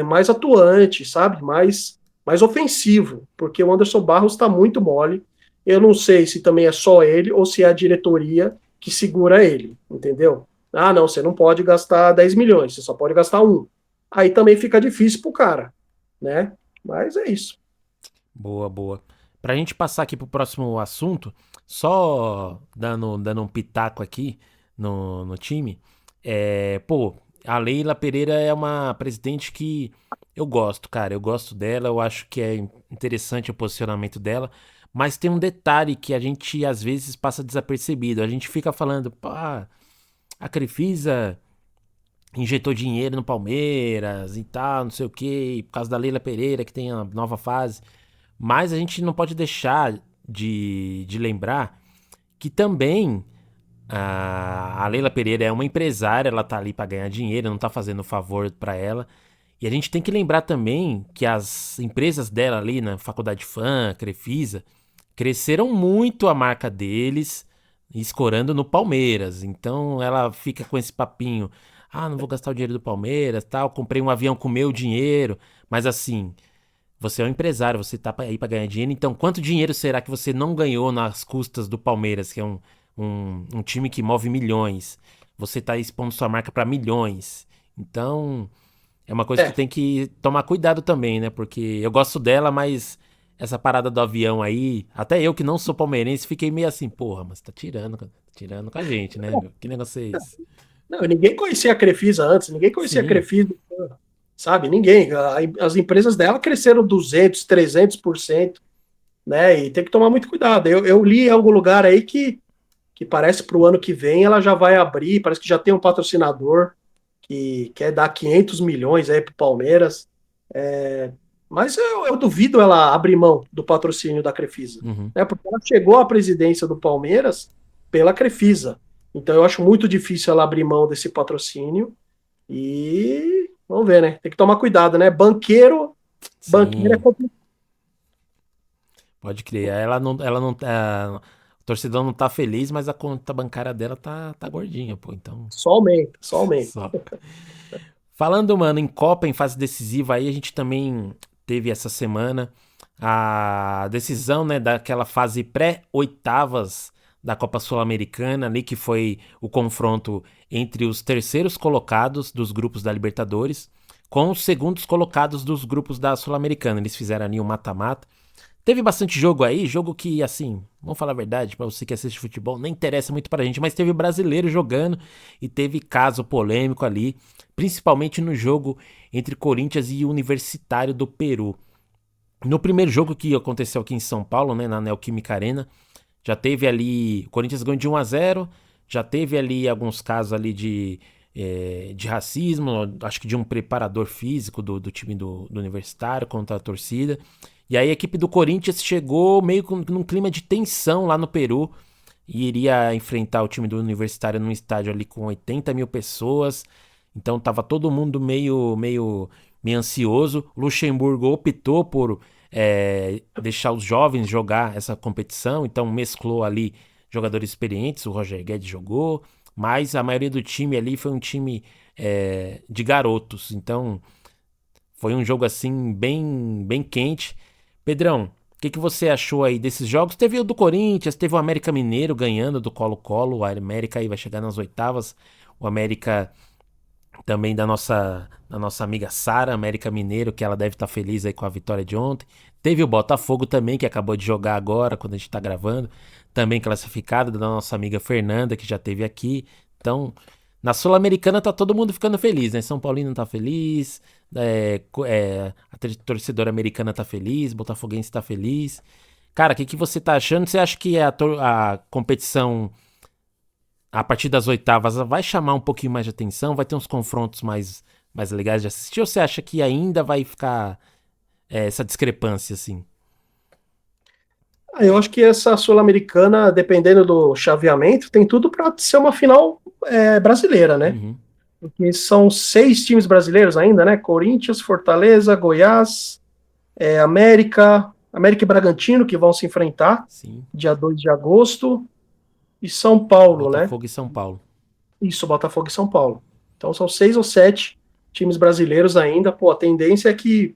mais atuante, sabe? Mais ofensivo, porque o Anderson Barros está muito mole. Eu não sei se também é só ele ou se é a diretoria que segura ele, entendeu? Não, você não pode gastar 10 milhões, você só pode gastar 1. aí também fica difícil pro cara, né? Mas é isso. Boa, boa. Pra gente passar aqui pro próximo assunto, só dando um pitaco aqui no time, pô, a Leila Pereira é uma presidente que eu gosto, cara, eu gosto dela, eu acho que é interessante o posicionamento dela, mas tem um detalhe que a gente às vezes passa desapercebido, a gente fica falando, pá, a Crefisa injetou dinheiro no Palmeiras e tal, não sei o quê, por causa da Leila Pereira que tem a nova fase. Mas a gente não pode deixar de lembrar que também a Leila Pereira é uma empresária, ela tá ali para ganhar dinheiro, não tá fazendo favor para ela. E a gente tem que lembrar também que as empresas dela ali na Faculdade Fã, Crefisa, cresceram muito a marca deles, escorando no Palmeiras. Então ela fica com esse papinho: ah, não vou gastar o dinheiro do Palmeiras, tal, comprei um avião com meu dinheiro. Mas assim, você é um empresário, você tá aí pra ganhar dinheiro, então quanto dinheiro será que você não ganhou nas custas do Palmeiras, que é um time que move milhões? Você tá expondo sua marca pra milhões. Então, é uma coisa que É, tem que tomar cuidado também, né? Porque eu gosto dela, mas essa parada do avião aí, até eu que não sou palmeirense, fiquei meio assim, porra, mas tá tirando com a gente, né, meu? Que negócio é esse? não, ninguém conhecia a Crefisa antes, ninguém conhecia a Sim, Crefisa, sabe? Ninguém. As empresas dela cresceram 200, 300%, né? E tem que tomar muito cuidado. Eu li em algum lugar aí que parece para o ano que vem ela já vai abrir, parece que já tem um patrocinador que quer dar 500 milhões aí para o Palmeiras. Mas eu duvido ela abrir mão do patrocínio da Crefisa, uhum. né? Porque ela chegou à presidência do Palmeiras pela Crefisa. Então eu acho muito difícil ela abrir mão desse patrocínio e vamos ver, né? Tem que tomar cuidado, né? Banqueiro é Sim, complicado. pode crer. Ela não, o torcedor não tá feliz, mas a conta bancária dela tá gordinha, pô. Então, Só aumenta, só aumenta. só. Falando, mano, em Copa, em fase decisiva, aí a gente também teve essa semana a decisão, né, daquela fase pré-oitavas da Copa Sul-Americana, ali que foi o confronto entre os terceiros colocados dos grupos da Libertadores com os segundos colocados dos grupos da Sul-Americana. Eles fizeram ali um mata-mata. Teve bastante jogo aí, jogo que, assim, vamos falar a verdade, pra você que assiste futebol, nem interessa muito pra gente, mas teve brasileiro jogando e teve caso polêmico ali, principalmente no jogo entre Corinthians e Universitário do Peru. No primeiro jogo que aconteceu aqui em São Paulo, né, na Neoquímica Arena, já teve ali, o Corinthians ganhou de 1-0, já teve ali alguns casos ali de racismo, acho que de um preparador físico do time do Universitário contra a torcida. E aí a equipe do Corinthians chegou meio com num clima de tensão lá no Peru e iria enfrentar o time do Universitário num estádio ali com 80 mil pessoas. Então tava todo mundo meio ansioso. Luxemburgo optou por deixar os jovens jogar essa competição, então mesclou ali jogadores experientes, o Roger Guedes jogou, mas a maioria do time ali foi um time de garotos. Então foi um jogo assim bem quente. Pedrão, o que você achou aí desses jogos? Teve o do Corinthians, teve o América Mineiro ganhando do Colo-Colo, o América aí vai chegar nas oitavas, o América também da nossa amiga Sara, América Mineiro, que ela deve estar feliz aí com a vitória de ontem. Teve o Botafogo também, que acabou de jogar agora, quando a gente está gravando, também classificado, da nossa amiga Fernanda, que já teve aqui. Então, na Sul-Americana tá todo mundo ficando feliz, né? São Paulino tá feliz, a torcedora americana tá feliz, Botafoguense tá feliz. Cara, o que você tá achando? Você acha que a competição a partir das oitavas vai chamar um pouquinho mais de atenção? Vai ter uns confrontos mais legais de assistir? Ou você acha que ainda vai ficar essa discrepância, assim? Eu acho que essa Sul-Americana, dependendo do chaveamento, tem tudo para ser uma final brasileira, né? Uhum, Porque são 6 times brasileiros ainda, né? Corinthians, Fortaleza, Goiás, América e Bragantino, que vão se enfrentar sim. dia 2 de agosto, e São Paulo, né? Botafogo e São Paulo. Isso, Botafogo e São Paulo. Então são 6 ou 7 times brasileiros ainda. Pô, a tendência é que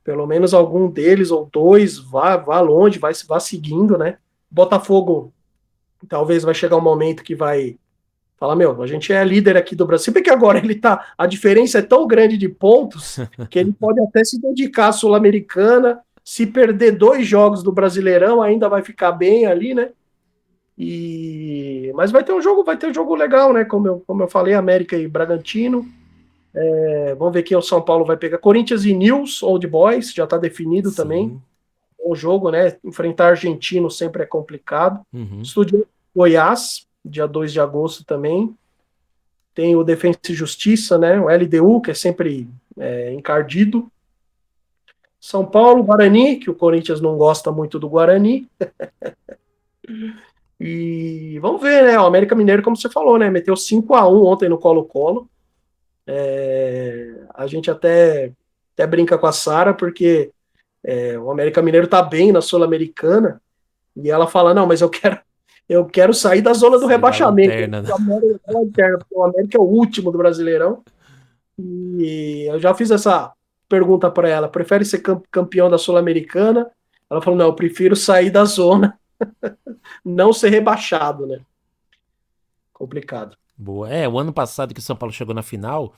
pelo menos algum deles ou dois vá longe, vá seguindo, né? Botafogo talvez vai chegar um momento que vai Fala, meu, a gente é líder aqui do Brasil, porque agora a diferença é tão grande de pontos que ele pode até se dedicar à Sul-Americana, se perder 2 jogos do Brasileirão, ainda vai ficar bem ali, né? Mas vai ter um jogo legal, né? Como eu falei, América e Bragantino. Vamos ver quem o São Paulo vai pegar. Corinthians e News, Old Boys, já está definido também. Sim. O jogo, né? Enfrentar argentino sempre é complicado. Uhum. Estudiantes Goiás, dia 2 de agosto também. Tem o Defensa e Justiça, né? O LDU, que é sempre encardido. São Paulo, Guarani, que o Corinthians não gosta muito do Guarani. E vamos ver, né? O América Mineiro, como você falou, né? Meteu 5-1 ontem no Colo-Colo. A gente até brinca com a Sara, porque o América Mineiro tá bem na Sul-Americana. E ela fala, não, mas eu quero sair da zona do Sair da rebaixamento. lanterna, né? O América é o último do Brasileirão. E eu já fiz essa pergunta para ela: prefere ser campeão da Sul-Americana? Ela falou: não, eu prefiro sair da zona, não ser rebaixado, né? Complicado. Boa. O ano passado que o São Paulo chegou na final,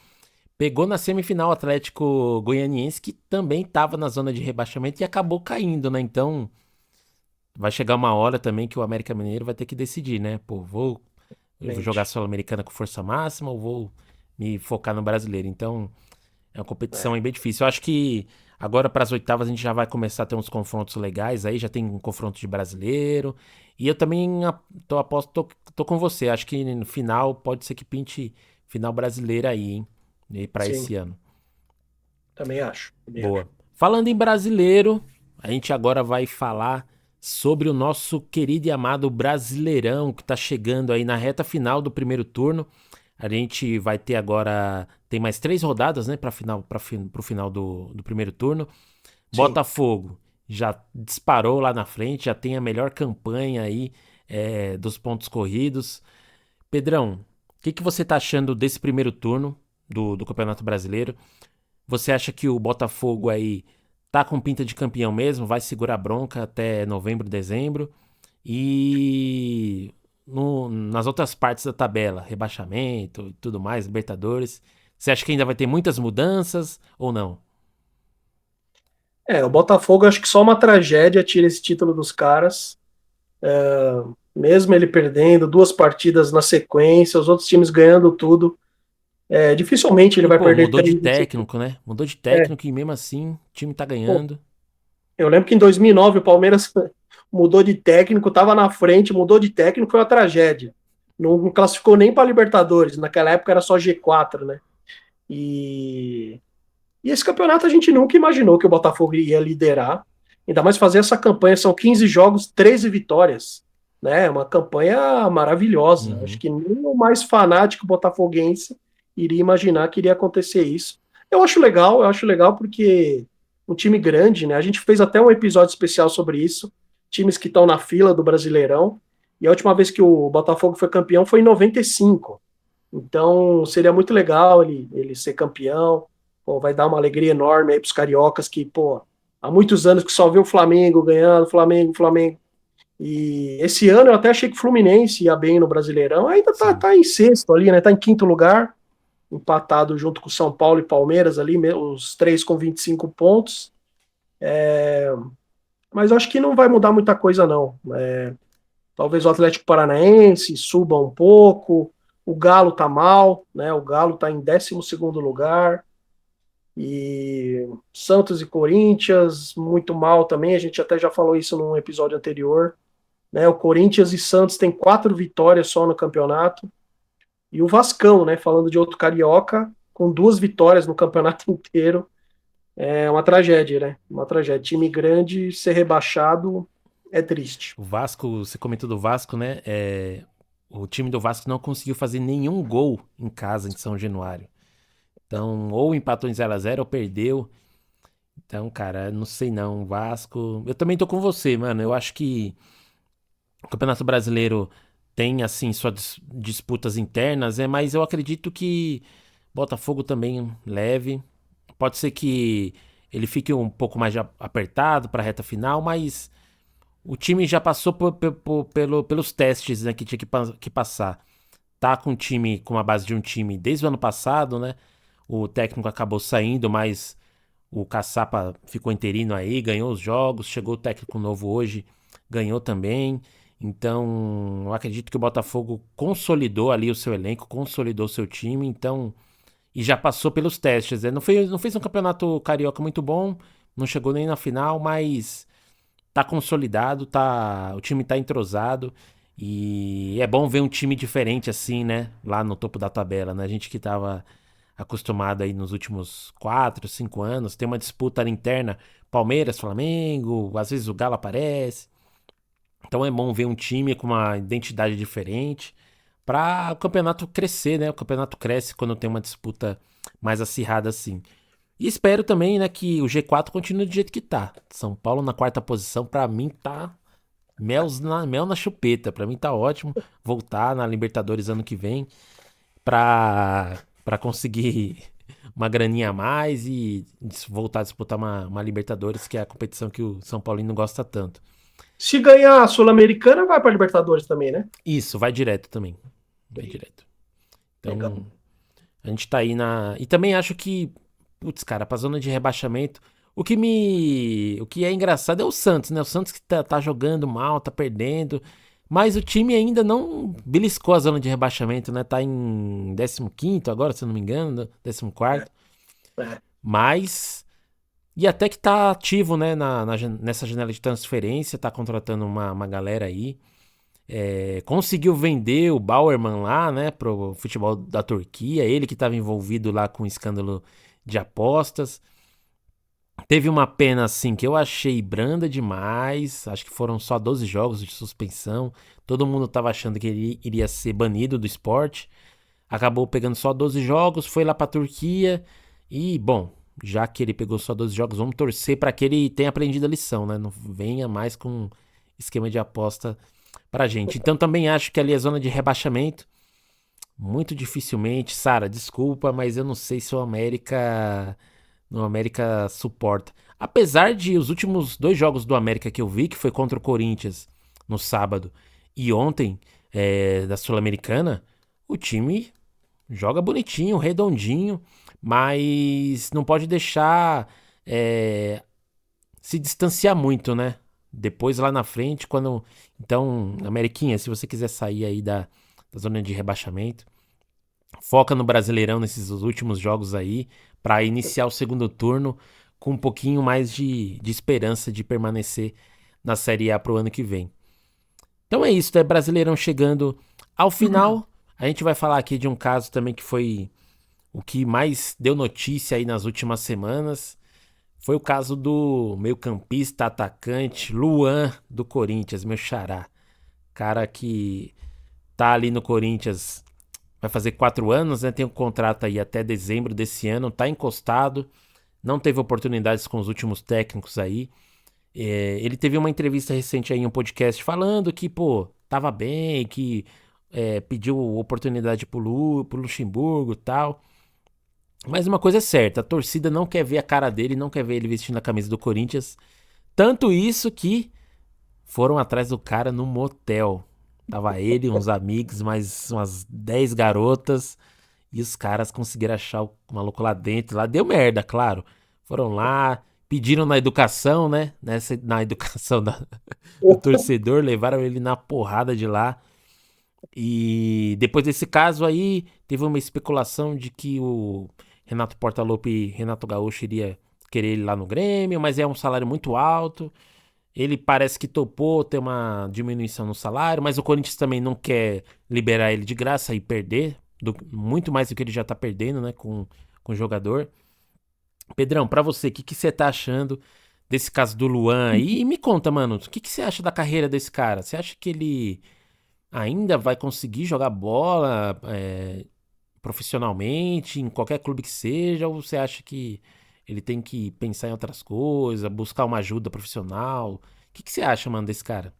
pegou na semifinal o Atlético Goianiense, que também estava na zona de rebaixamento e acabou caindo, né? Então, vai chegar uma hora também que o América Mineiro vai ter que decidir, né? Pô, eu vou jogar Sul-Americana com força máxima ou vou me focar no brasileiro? Então, é uma competição aí bem difícil. Eu acho que agora para as oitavas a gente já vai começar a ter uns confrontos legais aí, já tem um confronto de brasileiro. E eu também tô com você. Acho que no final pode ser que pinte final brasileira aí, hein? Para Sim, esse ano. também acho. Boa. Falando em brasileiro, a gente agora vai falar sobre o nosso querido e amado Brasileirão, que tá chegando aí na reta final do primeiro turno. A gente vai ter agora, tem mais 3 rodadas, né, pro final do primeiro turno. Sim. Botafogo já disparou lá na frente, já tem a melhor campanha aí dos pontos corridos. Pedrão, o que você tá achando desse primeiro turno do Campeonato Brasileiro? Você acha que o Botafogo aí tá com pinta de campeão mesmo? Vai segurar a bronca até novembro, dezembro? E nas outras partes da tabela, rebaixamento e tudo mais, Libertadores, você acha que ainda vai ter muitas mudanças ou não? O Botafogo, acho que só uma tragédia tira esse título dos caras. Mesmo ele perdendo 2 partidas na sequência, os outros times ganhando tudo. Dificilmente ele E, vai pô, perder mudou de 3 em sequência. técnico, né? Mudou de técnico e mesmo assim o time tá Pô, ganhando. eu lembro que em 2009 o Palmeiras mudou de técnico, estava na frente, mudou de técnico, foi uma tragédia. Não classificou nem para Libertadores, naquela época era só G4, né? E, e esse campeonato a gente nunca imaginou que o Botafogo ia liderar, ainda mais fazer essa campanha, são 15 jogos, 13 vitórias, né? É uma campanha maravilhosa. Acho Uhum. que nem o mais fanático botafoguense iria imaginar que iria acontecer isso. Eu acho legal porque um time grande, né? A gente fez até um episódio especial sobre isso, times que estão na fila do Brasileirão, e a última vez que o Botafogo foi campeão foi em 95. Então seria muito legal ele ser campeão. Pô, vai dar uma alegria enorme aí para os cariocas que, pô, há muitos anos que só viu o Flamengo ganhando, Flamengo, Flamengo. E esse ano eu até achei que o Fluminense ia bem no Brasileirão, ainda Sim. tá em sexto ali, né? Tá em quinto lugar, empatado junto com São Paulo e Palmeiras ali, os 3 com 25 pontos. Mas eu acho que não vai mudar muita coisa, não. Talvez o Atlético Paranaense suba um pouco, o Galo tá mal, né? O Galo tá em 12º lugar. E Santos e Corinthians, muito mal também. A gente até já falou isso num episódio anterior. Né? O Corinthians e Santos têm 4 vitórias só no campeonato. E o Vascão, né? Falando de outro carioca, com 2 vitórias no campeonato inteiro. É uma tragédia, né? Uma tragédia. Time grande ser rebaixado é triste. O Vasco, você comentou do Vasco, né? O time do Vasco não conseguiu fazer nenhum gol em casa em São Januário. Então, ou empatou em 0x0 ou perdeu. Então, cara, não sei não. O Vasco. Eu também tô com você, mano. Eu acho que o Campeonato Brasileiro tem, assim, suas disputas internas, mas eu acredito que Botafogo também leve. Pode ser que ele fique um pouco mais apertado pra reta final, mas o time já passou pelos testes, né, que tinha que passar. tá com um time, com a base de um time desde o ano passado, né? O técnico acabou saindo, mas o Caçapa ficou interino aí, ganhou os jogos, chegou o técnico novo hoje, ganhou também. Então, eu acredito que o Botafogo consolidou ali o seu elenco, consolidou o seu time, então, e já passou pelos testes, né? Não fez um campeonato carioca muito bom, não chegou nem na final, mas tá consolidado, o time tá entrosado. E é bom ver um time diferente assim, né? Lá no topo da tabela, né? A gente que tava acostumado aí nos últimos 4, 5 anos, tem uma disputa ali interna, Palmeiras, Flamengo, às vezes o Galo aparece. Então é bom ver um time com uma identidade diferente para o campeonato crescer, né? O campeonato cresce quando tem uma disputa mais acirrada assim. E espero também, né, que o G4 continue do jeito que tá. São Paulo na quarta posição, pra mim tá mel na chupeta. Pra mim tá ótimo voltar na Libertadores ano que vem pra conseguir uma graninha a mais e voltar a disputar uma Libertadores, que é a competição que o São Paulino gosta tanto. Se ganhar a Sul-Americana, vai para Libertadores também, né? Isso, vai direto também. Vai direto. Legal. Então, a gente tá aí na. E também acho que, putz, cara, pra zona de rebaixamento. O que é engraçado é o Santos, né? O Santos que tá jogando mal, tá perdendo. Mas o time ainda não beliscou a zona de rebaixamento, né? Tá em 15º agora, se eu não me engano, 14º. É. Mas. E até que tá ativo, né? Nessa janela de transferência, tá contratando uma galera aí. Conseguiu vender o Bauerman lá, né, pro futebol da Turquia, ele que estava envolvido lá com o escândalo de apostas. Teve uma pena assim que eu achei branda demais, acho que foram só 12 jogos de suspensão. Todo mundo estava achando que ele iria ser banido do esporte. Acabou pegando só 12 jogos, foi lá pra Turquia e, bom, já que ele pegou só 12 jogos, vamos torcer para que ele tenha aprendido a lição, né? Não venha mais com esquema de aposta pra gente. Então também acho que ali é zona de rebaixamento. Muito dificilmente, Sara, desculpa, mas eu não sei se o América suporta. Apesar de os últimos 2 jogos do América que eu vi, que foi contra o Corinthians no sábado e ontem da Sul-Americana, o time joga bonitinho, redondinho, mas não pode deixar se distanciar muito, né? Depois lá na frente, quando. Então, Ameriquinha, se você quiser sair aí da zona de rebaixamento, foca no Brasileirão nesses últimos jogos aí, para iniciar o segundo turno com um pouquinho mais de esperança de permanecer na Série A pro ano que vem. Então é isso, né? Brasileirão chegando ao final. A gente vai falar aqui de um caso também que foi o que mais deu notícia aí nas últimas semanas. Foi o caso do meio-campista, atacante, Luan, do Corinthians, meu xará. Cara que tá ali no Corinthians, vai fazer 4 anos, né? Tem um contrato aí até dezembro desse ano, tá encostado, não teve oportunidades com os últimos técnicos aí. Ele teve uma entrevista recente aí em um podcast falando que, pô, tava bem, que pediu oportunidade pro Luxemburgo e tal. Mas uma coisa é certa, a torcida não quer ver a cara dele, não quer ver ele vestindo a camisa do Corinthians. Tanto isso que foram atrás do cara no motel. Tava ele, uns amigos, mais umas 10 garotas. E os caras conseguiram achar o maluco lá dentro. Lá deu merda, claro. Foram lá, pediram na educação, né? Na educação do torcedor, levaram ele na porrada de lá. E depois desse caso aí, teve uma especulação de que o Renato Portaluppi, Renato Gaúcho iria querer ele lá no Grêmio, mas é um salário muito alto. Ele parece que topou ter uma diminuição no salário, mas o Corinthians também não quer liberar ele de graça e perder, muito mais do que ele já tá perdendo, né, com o jogador. Pedrão, pra você, o que você tá achando desse caso do Luan aí? E me conta, mano, o que você acha da carreira desse cara? Você acha que ele ainda vai conseguir jogar bola profissionalmente, em qualquer clube que seja, ou você acha que ele tem que pensar em outras coisas, buscar uma ajuda profissional? O que você acha, mano, desse cara?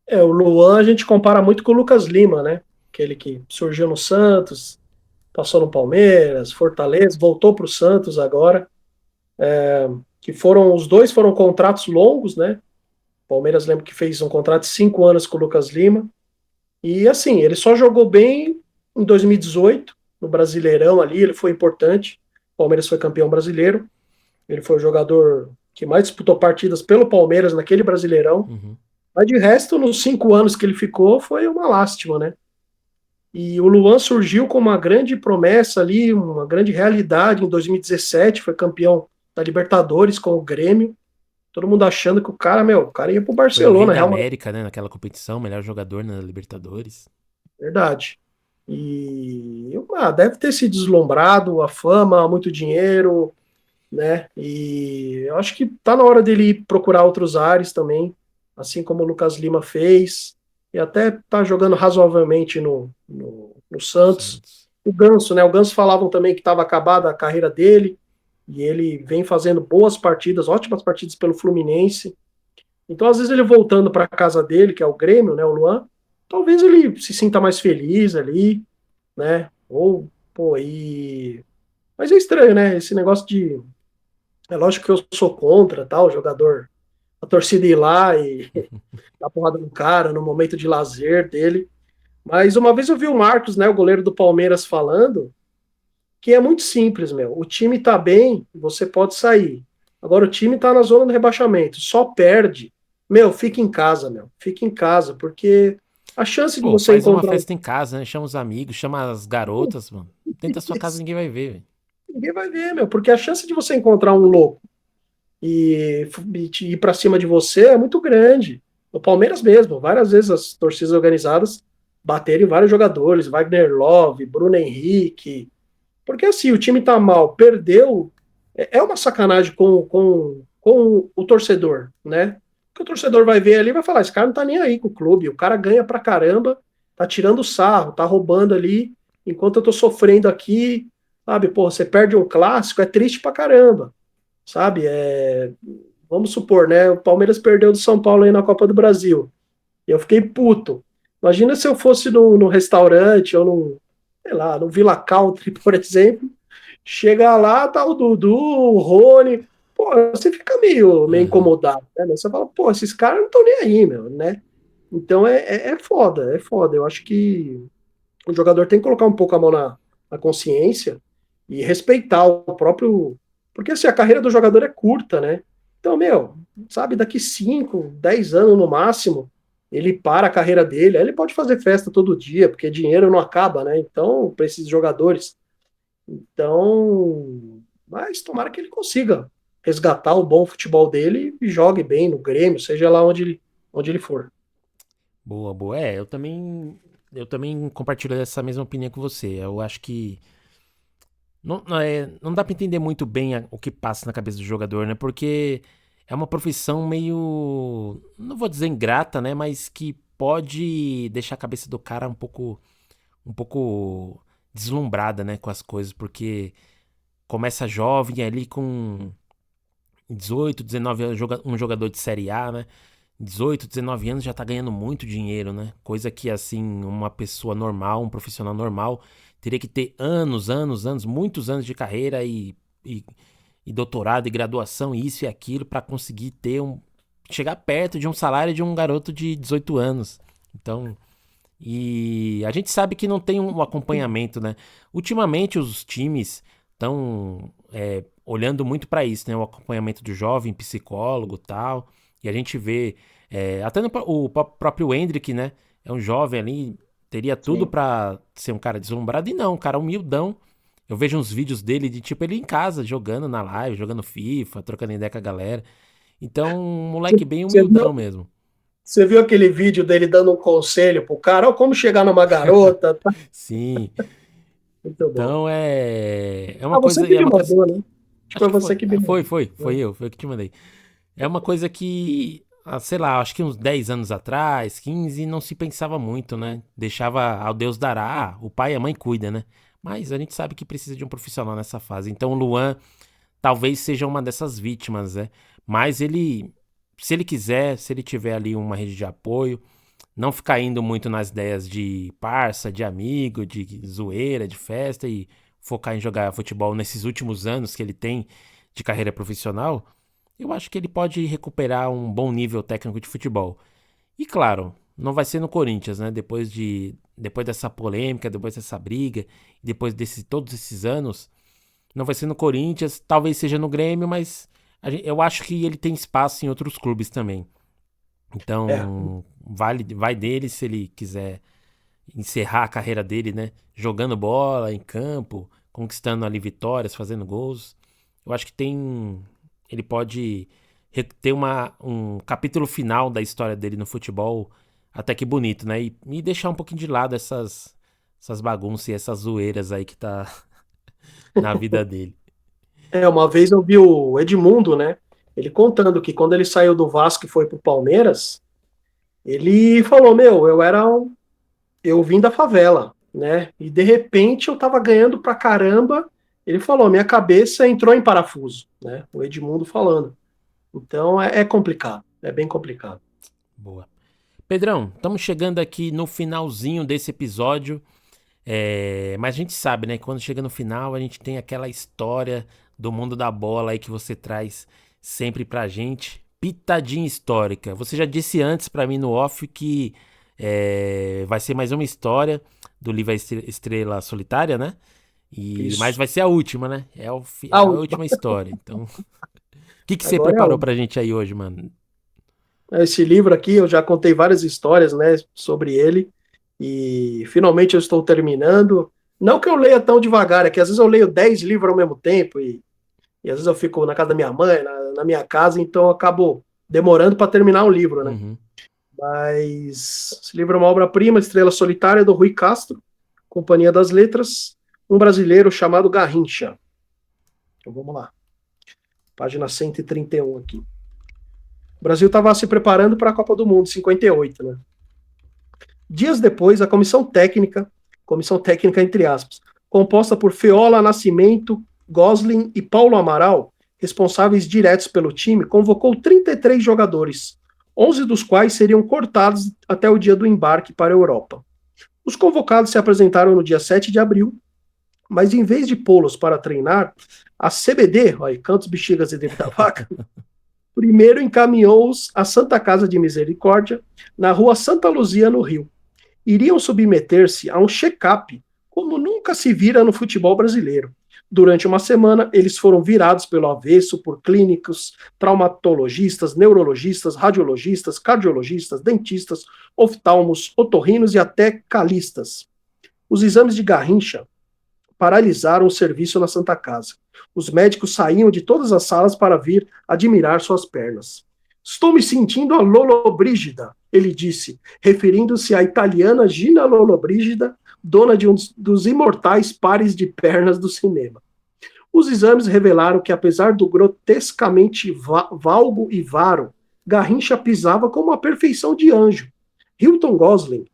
O Luan a gente compara muito com o Lucas Lima, né? Aquele que surgiu no Santos, passou no Palmeiras, Fortaleza, voltou para o Santos agora. Que os dois foram contratos longos, né? O Palmeiras lembro que fez um contrato de 5 anos com o Lucas Lima. E assim, ele só jogou bem em 2018, no Brasileirão ali, ele foi importante. O Palmeiras foi campeão brasileiro. Ele foi o jogador que mais disputou partidas pelo Palmeiras naquele Brasileirão. Uhum. Mas de resto, nos 5 anos que ele ficou, foi uma lástima, né? E o Luan surgiu como uma grande promessa ali, uma grande realidade em 2017, foi campeão da Libertadores com o Grêmio. Todo mundo achando que o cara, o cara ia pro Foi o rei Barcelona, da Real Madrid, América, né? Naquela competição, melhor jogador na Libertadores. verdade. Deve ter se deslumbrado, a fama, muito dinheiro, né? E eu acho que tá na hora dele ir procurar outros ares também, assim como o Lucas Lima fez, e até tá jogando razoavelmente no Santos. Santos. O Ganso, né? O Ganso falavam também que estava acabada a carreira dele, e ele vem fazendo boas partidas, ótimas partidas pelo Fluminense. Então, às vezes, ele voltando para a casa dele, que é o Grêmio, né? O Luan, talvez ele se sinta mais feliz ali, né? Ou, pô, e. Mas é estranho, né? Esse negócio de. É lógico que eu sou contra, tal, o jogador, a torcida ir lá e dar porrada no cara no momento de lazer dele. Mas uma vez eu vi o Marcos, né, o goleiro do Palmeiras, falando que é muito simples, meu. O time tá bem, você pode sair. Agora o time tá na zona do rebaixamento, só perde. Meu, fica em casa, meu. Fica em casa, porque a chance de Pô, você faz uma encontrar festa em casa, né? Chama os amigos, chama as garotas, mano. Dentro da sua casa ninguém vai ver, velho. ninguém vai ver, meu, porque a chance de você encontrar um louco e ir para cima de você é muito grande. O Palmeiras mesmo, várias vezes as torcidas organizadas bateram em vários jogadores, Wagner Love, Bruno Henrique, porque assim, o time tá mal, perdeu, é uma sacanagem com o torcedor, né? Porque o torcedor vai ver ali e vai falar, esse cara não tá nem aí com o clube, o cara ganha pra caramba, tá tirando sarro, tá roubando ali, enquanto eu tô sofrendo aqui, sabe? Pô, você perde um clássico, é triste pra caramba, sabe? Vamos supor, né? O Palmeiras perdeu do São Paulo aí na Copa do Brasil, e eu fiquei puto. Imagina se eu fosse no restaurante ou sei lá, no Villa Country, por exemplo, chega lá, tá o Dudu, o Rony, pô, você fica meio Aham. incomodado, né? Você fala, pô, esses caras não estão nem aí, meu, né? Então é foda, é foda. Eu acho que o jogador tem que colocar um pouco a mão na consciência e respeitar o próprio. Porque assim, a carreira do jogador é curta, né? Então, sabe, daqui 5, 10 anos no máximo, ele para a carreira dele, aí ele pode fazer festa todo dia, porque dinheiro não acaba, né? Então, para esses jogadores. Então, mas tomara que ele consiga resgatar o bom futebol dele e jogue bem no Grêmio, seja lá onde ele for. Boa, boa. É, eu também compartilho essa mesma opinião que você. Eu acho que não dá pra entender muito bem o que passa na cabeça do jogador, né? Porque é uma profissão meio, não vou dizer ingrata, né? Mas que pode deixar a cabeça do cara um pouco deslumbrada, né? Com as coisas, porque começa jovem ali com 18, 19 anos, um jogador de Série A, né? 18, 19 anos já tá ganhando muito dinheiro, né? Coisa que, assim, uma pessoa normal, um profissional normal, teria que ter anos, anos, anos, muitos anos de carreira e, e doutorado e graduação, isso e aquilo, pra conseguir chegar perto de um salário de um garoto de 18 anos. Então, e a gente sabe que não tem um acompanhamento, né? Ultimamente os times estão olhando muito para isso, né? O acompanhamento do jovem, psicólogo, e tal. E a gente vê até o próprio Hendrick, né? É um jovem ali, teria tudo Sim. pra ser um cara deslumbrado e não, um cara humildão. Eu vejo uns vídeos dele de tipo ele em casa jogando na live, jogando FIFA, trocando ideia com a galera. Então, um moleque bem Você humildão viu, mesmo. você viu aquele vídeo dele dando um conselho pro cara, ó, como chegar numa garota, tá? Sim. Muito bom. Então é uma Ah, você coisa, que me mandou, né? Acho que acho foi que foi, você que me mandou. foi eu, foi eu que te mandei. É uma coisa que, sei lá, acho que uns 10 anos atrás, 15, não se pensava muito, né? Deixava ao Deus dará, o pai e a mãe cuida, né? Mas a gente sabe que precisa de um profissional nessa fase. Então o Luan talvez seja uma dessas vítimas, né? Mas se ele quiser, se ele tiver ali uma rede de apoio, não ficar indo muito nas ideias de parça, de amigo, de zoeira, de festa e focar em jogar futebol nesses últimos anos que ele tem de carreira profissional, eu acho que ele pode recuperar um bom nível técnico de futebol. E claro, não vai ser no Corinthians, né? Depois dessa polêmica, depois dessa briga, depois todos esses anos, não vai ser no Corinthians, talvez seja no Grêmio, mas eu acho que ele tem espaço em outros clubes também. Então, vai dele se ele quiser encerrar a carreira dele, né? Jogando bola em campo, conquistando ali vitórias, fazendo gols. Eu acho que ele pode ter um capítulo final da história dele no futebol até que bonito, né? E deixar um pouquinho de lado essas bagunças e essas zoeiras aí que tá na vida dele. Uma vez eu vi o Edmundo, né? Ele contando que quando ele saiu do Vasco e foi pro Palmeiras, ele falou, eu vim da favela, né? E de repente eu tava ganhando pra caramba. Ele falou, minha cabeça entrou em parafuso, né? O Edmundo falando. Então é complicado, é bem complicado. Boa. Pedrão, estamos chegando aqui no finalzinho desse episódio, mas a gente sabe, né? Quando chega no final a gente tem aquela história do mundo da bola aí que você traz sempre pra gente. Pitadinha histórica. Você já disse antes pra mim no off que vai ser mais uma história do livro Estrela Solitária, né? Mas vai ser a última, né? É a última história. Então, o que você preparou pra gente aí hoje, mano? Esse livro aqui, eu já contei várias histórias, né, sobre ele, e finalmente eu estou terminando. Não que eu leia tão devagar, é que às vezes eu leio 10 livros ao mesmo tempo, e às vezes eu fico na casa da minha mãe, na minha casa, então eu acabo demorando para terminar o livro, né? Uhum. Mas esse livro é uma obra-prima, Estrela Solitária, do Rui Castro, Companhia das Letras, um brasileiro chamado Garrincha. Então vamos lá. Página 131 aqui. O Brasil estava se preparando para a Copa do Mundo, 58, né? Dias depois, a comissão técnica entre aspas, composta por Feola Nascimento, Gosling e Paulo Amaral, responsáveis diretos pelo time, convocou 33 jogadores, 11 dos quais seriam cortados até o dia do embarque para a Europa. Os convocados se apresentaram no dia 7 de abril, mas em vez de pô-los para treinar, a CBD, Cantos, Bexigas e Dentro da Vaca, primeiro encaminhou-os à Santa Casa de Misericórdia, na rua Santa Luzia, no Rio. Iriam submeter-se a um check-up, como nunca se vira no futebol brasileiro. Durante uma semana, eles foram virados pelo avesso por clínicos, traumatologistas, neurologistas, radiologistas, cardiologistas, dentistas, oftalmos, otorrinos e até calistas. Os exames de Garrincha paralisaram o serviço na Santa Casa. Os médicos saíam de todas as salas para vir admirar suas pernas. Estou me sentindo a Lollobrigida, ele disse, referindo-se à italiana Gina Lollobrigida, dona de um dos imortais pares de pernas do cinema. Os exames revelaram que, apesar do grotescamente valgo e varo, Garrincha pisava com uma perfeição de anjo. Hilton Gosling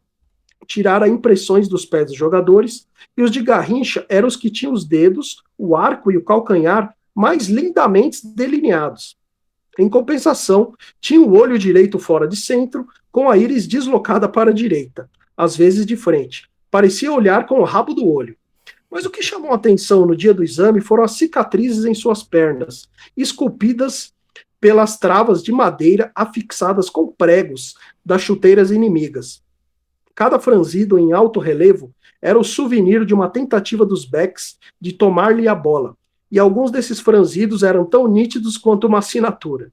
tirara impressões dos pés dos jogadores, e os de Garrincha eram os que tinham os dedos, o arco e o calcanhar mais lindamente delineados. Em compensação, tinha o olho direito fora de centro, com a íris deslocada para a direita, às vezes de frente. Parecia olhar com o rabo do olho. Mas o que chamou a atenção no dia do exame foram as cicatrizes em suas pernas, esculpidas pelas travas de madeira afixadas com pregos das chuteiras inimigas. Cada franzido em alto relevo era o souvenir de uma tentativa dos backs de tomar-lhe a bola, e alguns desses franzidos eram tão nítidos quanto uma assinatura.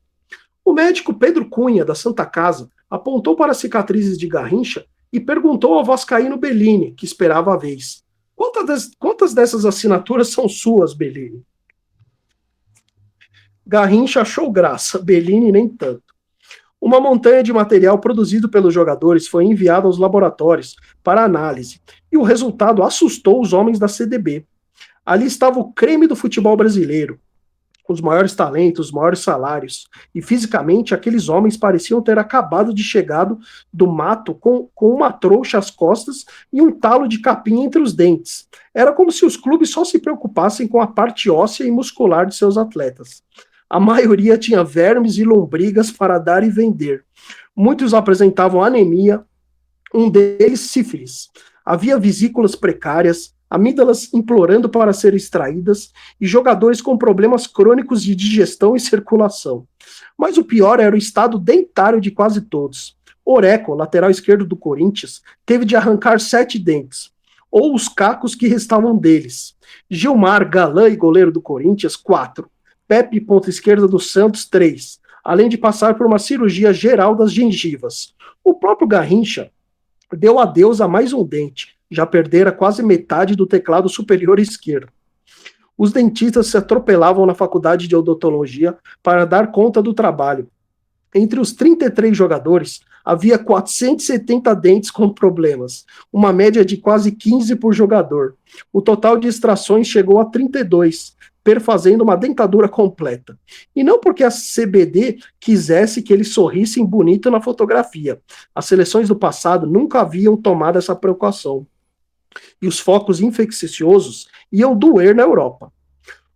O médico Pedro Cunha, da Santa Casa, apontou para as cicatrizes de Garrincha e perguntou ao vascaíno Bellini, que esperava a vez. Quantas dessas assinaturas são suas, Bellini? Garrincha achou graça, Bellini nem tanto. Uma montanha de material produzido pelos jogadores foi enviada aos laboratórios para análise, e o resultado assustou os homens da CDB. Ali estava o creme do futebol brasileiro, os maiores talentos, os maiores salários, e fisicamente aqueles homens pareciam ter acabado de chegar do mato com uma trouxa às costas e um talo de capim entre os dentes. Era como se os clubes só se preocupassem com a parte óssea e muscular de seus atletas. A maioria tinha vermes e lombrigas para dar e vender. Muitos apresentavam anemia, um deles sífilis. Havia vesículas precárias, amígdalas implorando para serem extraídas e jogadores com problemas crônicos de digestão e circulação. Mas o pior era o estado dentário de quase todos. Oreco, lateral esquerdo do Corinthians, teve de arrancar 7 dentes, ou os cacos que restavam deles. Gilmar, galã e goleiro do Corinthians, 4. Pepe, ponta esquerda do Santos, 3. Além de passar por uma cirurgia geral das gengivas. O próprio Garrincha deu adeus a mais um dente, já perdera quase metade do teclado superior esquerdo. Os dentistas se atropelavam na faculdade de odontologia para dar conta do trabalho. Entre os 33 jogadores, havia 470 dentes com problemas, uma média de quase 15 por jogador. O total de extrações chegou a 32, perfazendo uma dentadura completa. E não porque a CBD quisesse que eles sorrissem bonito na fotografia. As seleções do passado nunca haviam tomado essa precaução. E os focos infecciosos iam doer na Europa.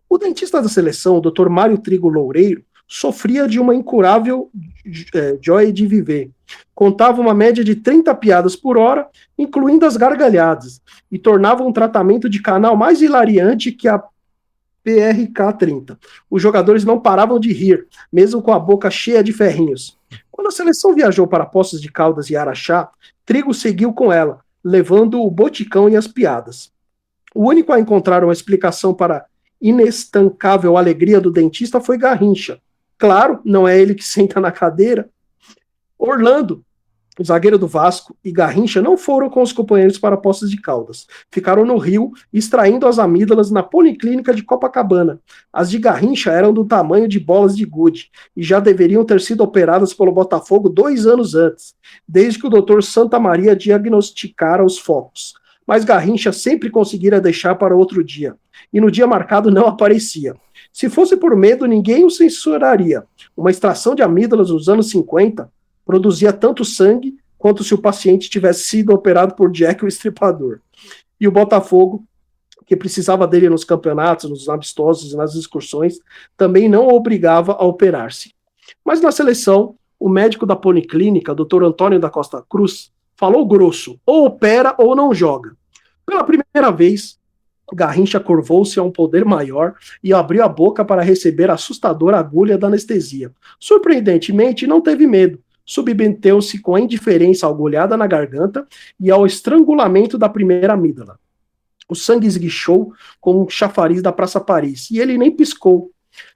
O dentista da seleção, o Dr. Mário Trigo Loureiro, sofria de uma incurável joia de viver. Contava uma média de 30 piadas por hora, incluindo as gargalhadas, e tornava um tratamento de canal mais hilariante que a PRK-30. Os jogadores não paravam de rir, mesmo com a boca cheia de ferrinhos. Quando a seleção viajou para Poços de Caldas e Araxá, Trigo seguiu com ela, levando o boticão e as piadas. O único a encontrar uma explicação para a inestancável alegria do dentista foi Garrincha. Claro, não é ele que senta na cadeira. Orlando, o zagueiro do Vasco, e Garrincha não foram com os companheiros para Poços de Caldas. Ficaram no Rio, extraindo as amígdalas na Policlínica de Copacabana. As de Garrincha eram do tamanho de bolas de gude e já deveriam ter sido operadas pelo Botafogo 2 anos antes, desde que o Dr. Santa Maria diagnosticara os focos. Mas Garrincha sempre conseguira deixar para outro dia, e no dia marcado não aparecia. Se fosse por medo, ninguém o censuraria. Uma extração de amígdalas nos anos 50 produzia tanto sangue quanto se o paciente tivesse sido operado por Jack o Estripador. E o Botafogo, que precisava dele nos campeonatos, nos amistosos e nas excursões, também não o obrigava a operar-se. Mas na seleção, o médico da Policlínica, Dr. Antônio da Costa Cruz, falou grosso: ou opera ou não joga. Pela primeira vez, Garrincha curvou-se a um poder maior e abriu a boca para receber a assustadora agulha da anestesia. Surpreendentemente, não teve medo. Submeteu-se com a indiferença à agulhada na garganta e ao estrangulamento da primeira amígdala. O sangue esguichou como um chafariz da Praça Paris, e ele nem piscou.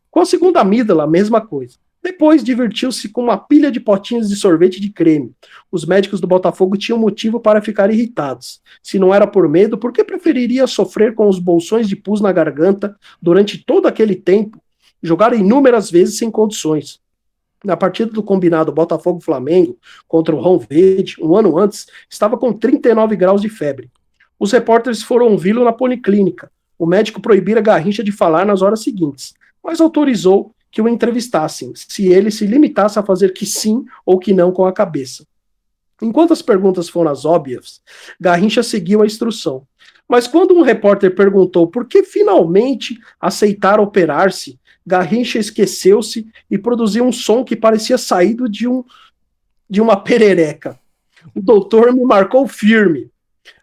Com a segunda amígdala, a mesma coisa. Depois divertiu-se com uma pilha de potinhos de sorvete de creme. Os médicos do Botafogo tinham motivo para ficar irritados. Se não era por medo, por que preferiria sofrer com os bolsões de pus na garganta durante todo aquele tempo? Jogar inúmeras vezes sem condições. Na partida do combinado Botafogo-Flamengo contra o Ron Verde, um ano antes, estava com 39 graus de febre. Os repórteres foram ouvi-lo na Policlínica. O médico proibira Garrincha de falar nas horas seguintes, mas autorizou que o entrevistassem, se ele se limitasse a fazer que sim ou que não com a cabeça. Enquanto as perguntas foram as óbvias, Garrincha seguiu a instrução. Mas quando um repórter perguntou por que finalmente aceitaram operar-se, Garrincha esqueceu-se e produziu um som que parecia saído de uma perereca. O doutor me marcou firme.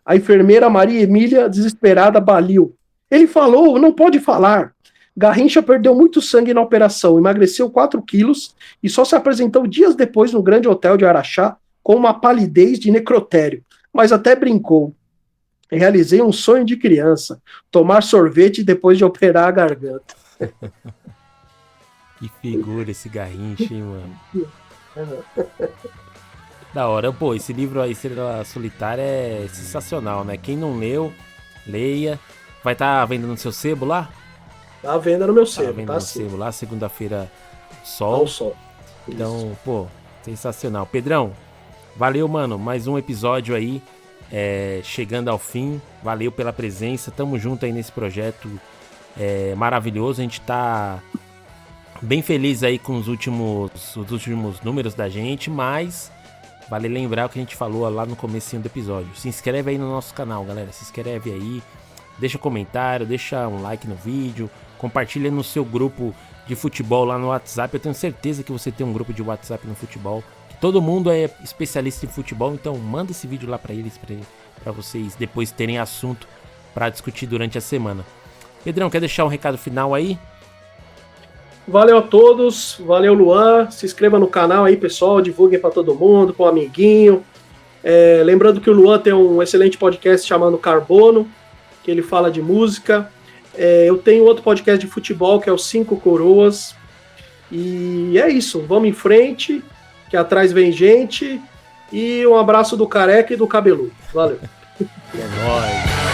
A enfermeira Maria Emília, desesperada, baliu. Ele falou, não pode falar. Garrincha perdeu muito sangue na operação, emagreceu 4 quilos e só se apresentou dias depois no grande hotel de Araxá com uma palidez de necrotério, mas até brincou. Realizei um sonho de criança, tomar sorvete depois de operar a garganta. Que figura esse Garrincha, hein, mano? Da hora. Pô, esse livro, A Estrela Solitária, é sensacional, né? Quem não leu, leia. Vai estar vendo no seu sebo lá? Tá à venda no meu sebo, tá vendo tá no sim. sebo lá, segunda-feira, sol. Sol. Então, pô, sensacional. Pedrão, valeu, mano. Mais um episódio aí, chegando ao fim. Valeu pela presença. Tamo junto aí nesse projeto maravilhoso. A gente tá bem feliz aí com os últimos números da gente, mas vale lembrar o que a gente falou lá no comecinho do episódio. Se inscreve aí no nosso canal, galera. Se inscreve aí, deixa um comentário, deixa um like no vídeo, compartilha no seu grupo de futebol lá no WhatsApp. Eu tenho certeza que você tem um grupo de WhatsApp no futebol, que todo mundo é especialista em futebol, então manda esse vídeo lá pra eles, pra vocês depois terem assunto pra discutir durante a semana. Pedrão, quer deixar um recado final aí? Valeu a todos, valeu Luan, se inscreva no canal aí, pessoal, divulguem para todo mundo, com um amiguinho. Lembrando que o Luan tem um excelente podcast chamado Carbono, que ele fala de música. Eu tenho outro podcast de futebol, que é o Cinco Coroas. E é isso, vamos em frente, que atrás vem gente. E um abraço do Careca e do Cabeludo. Valeu. É nóis.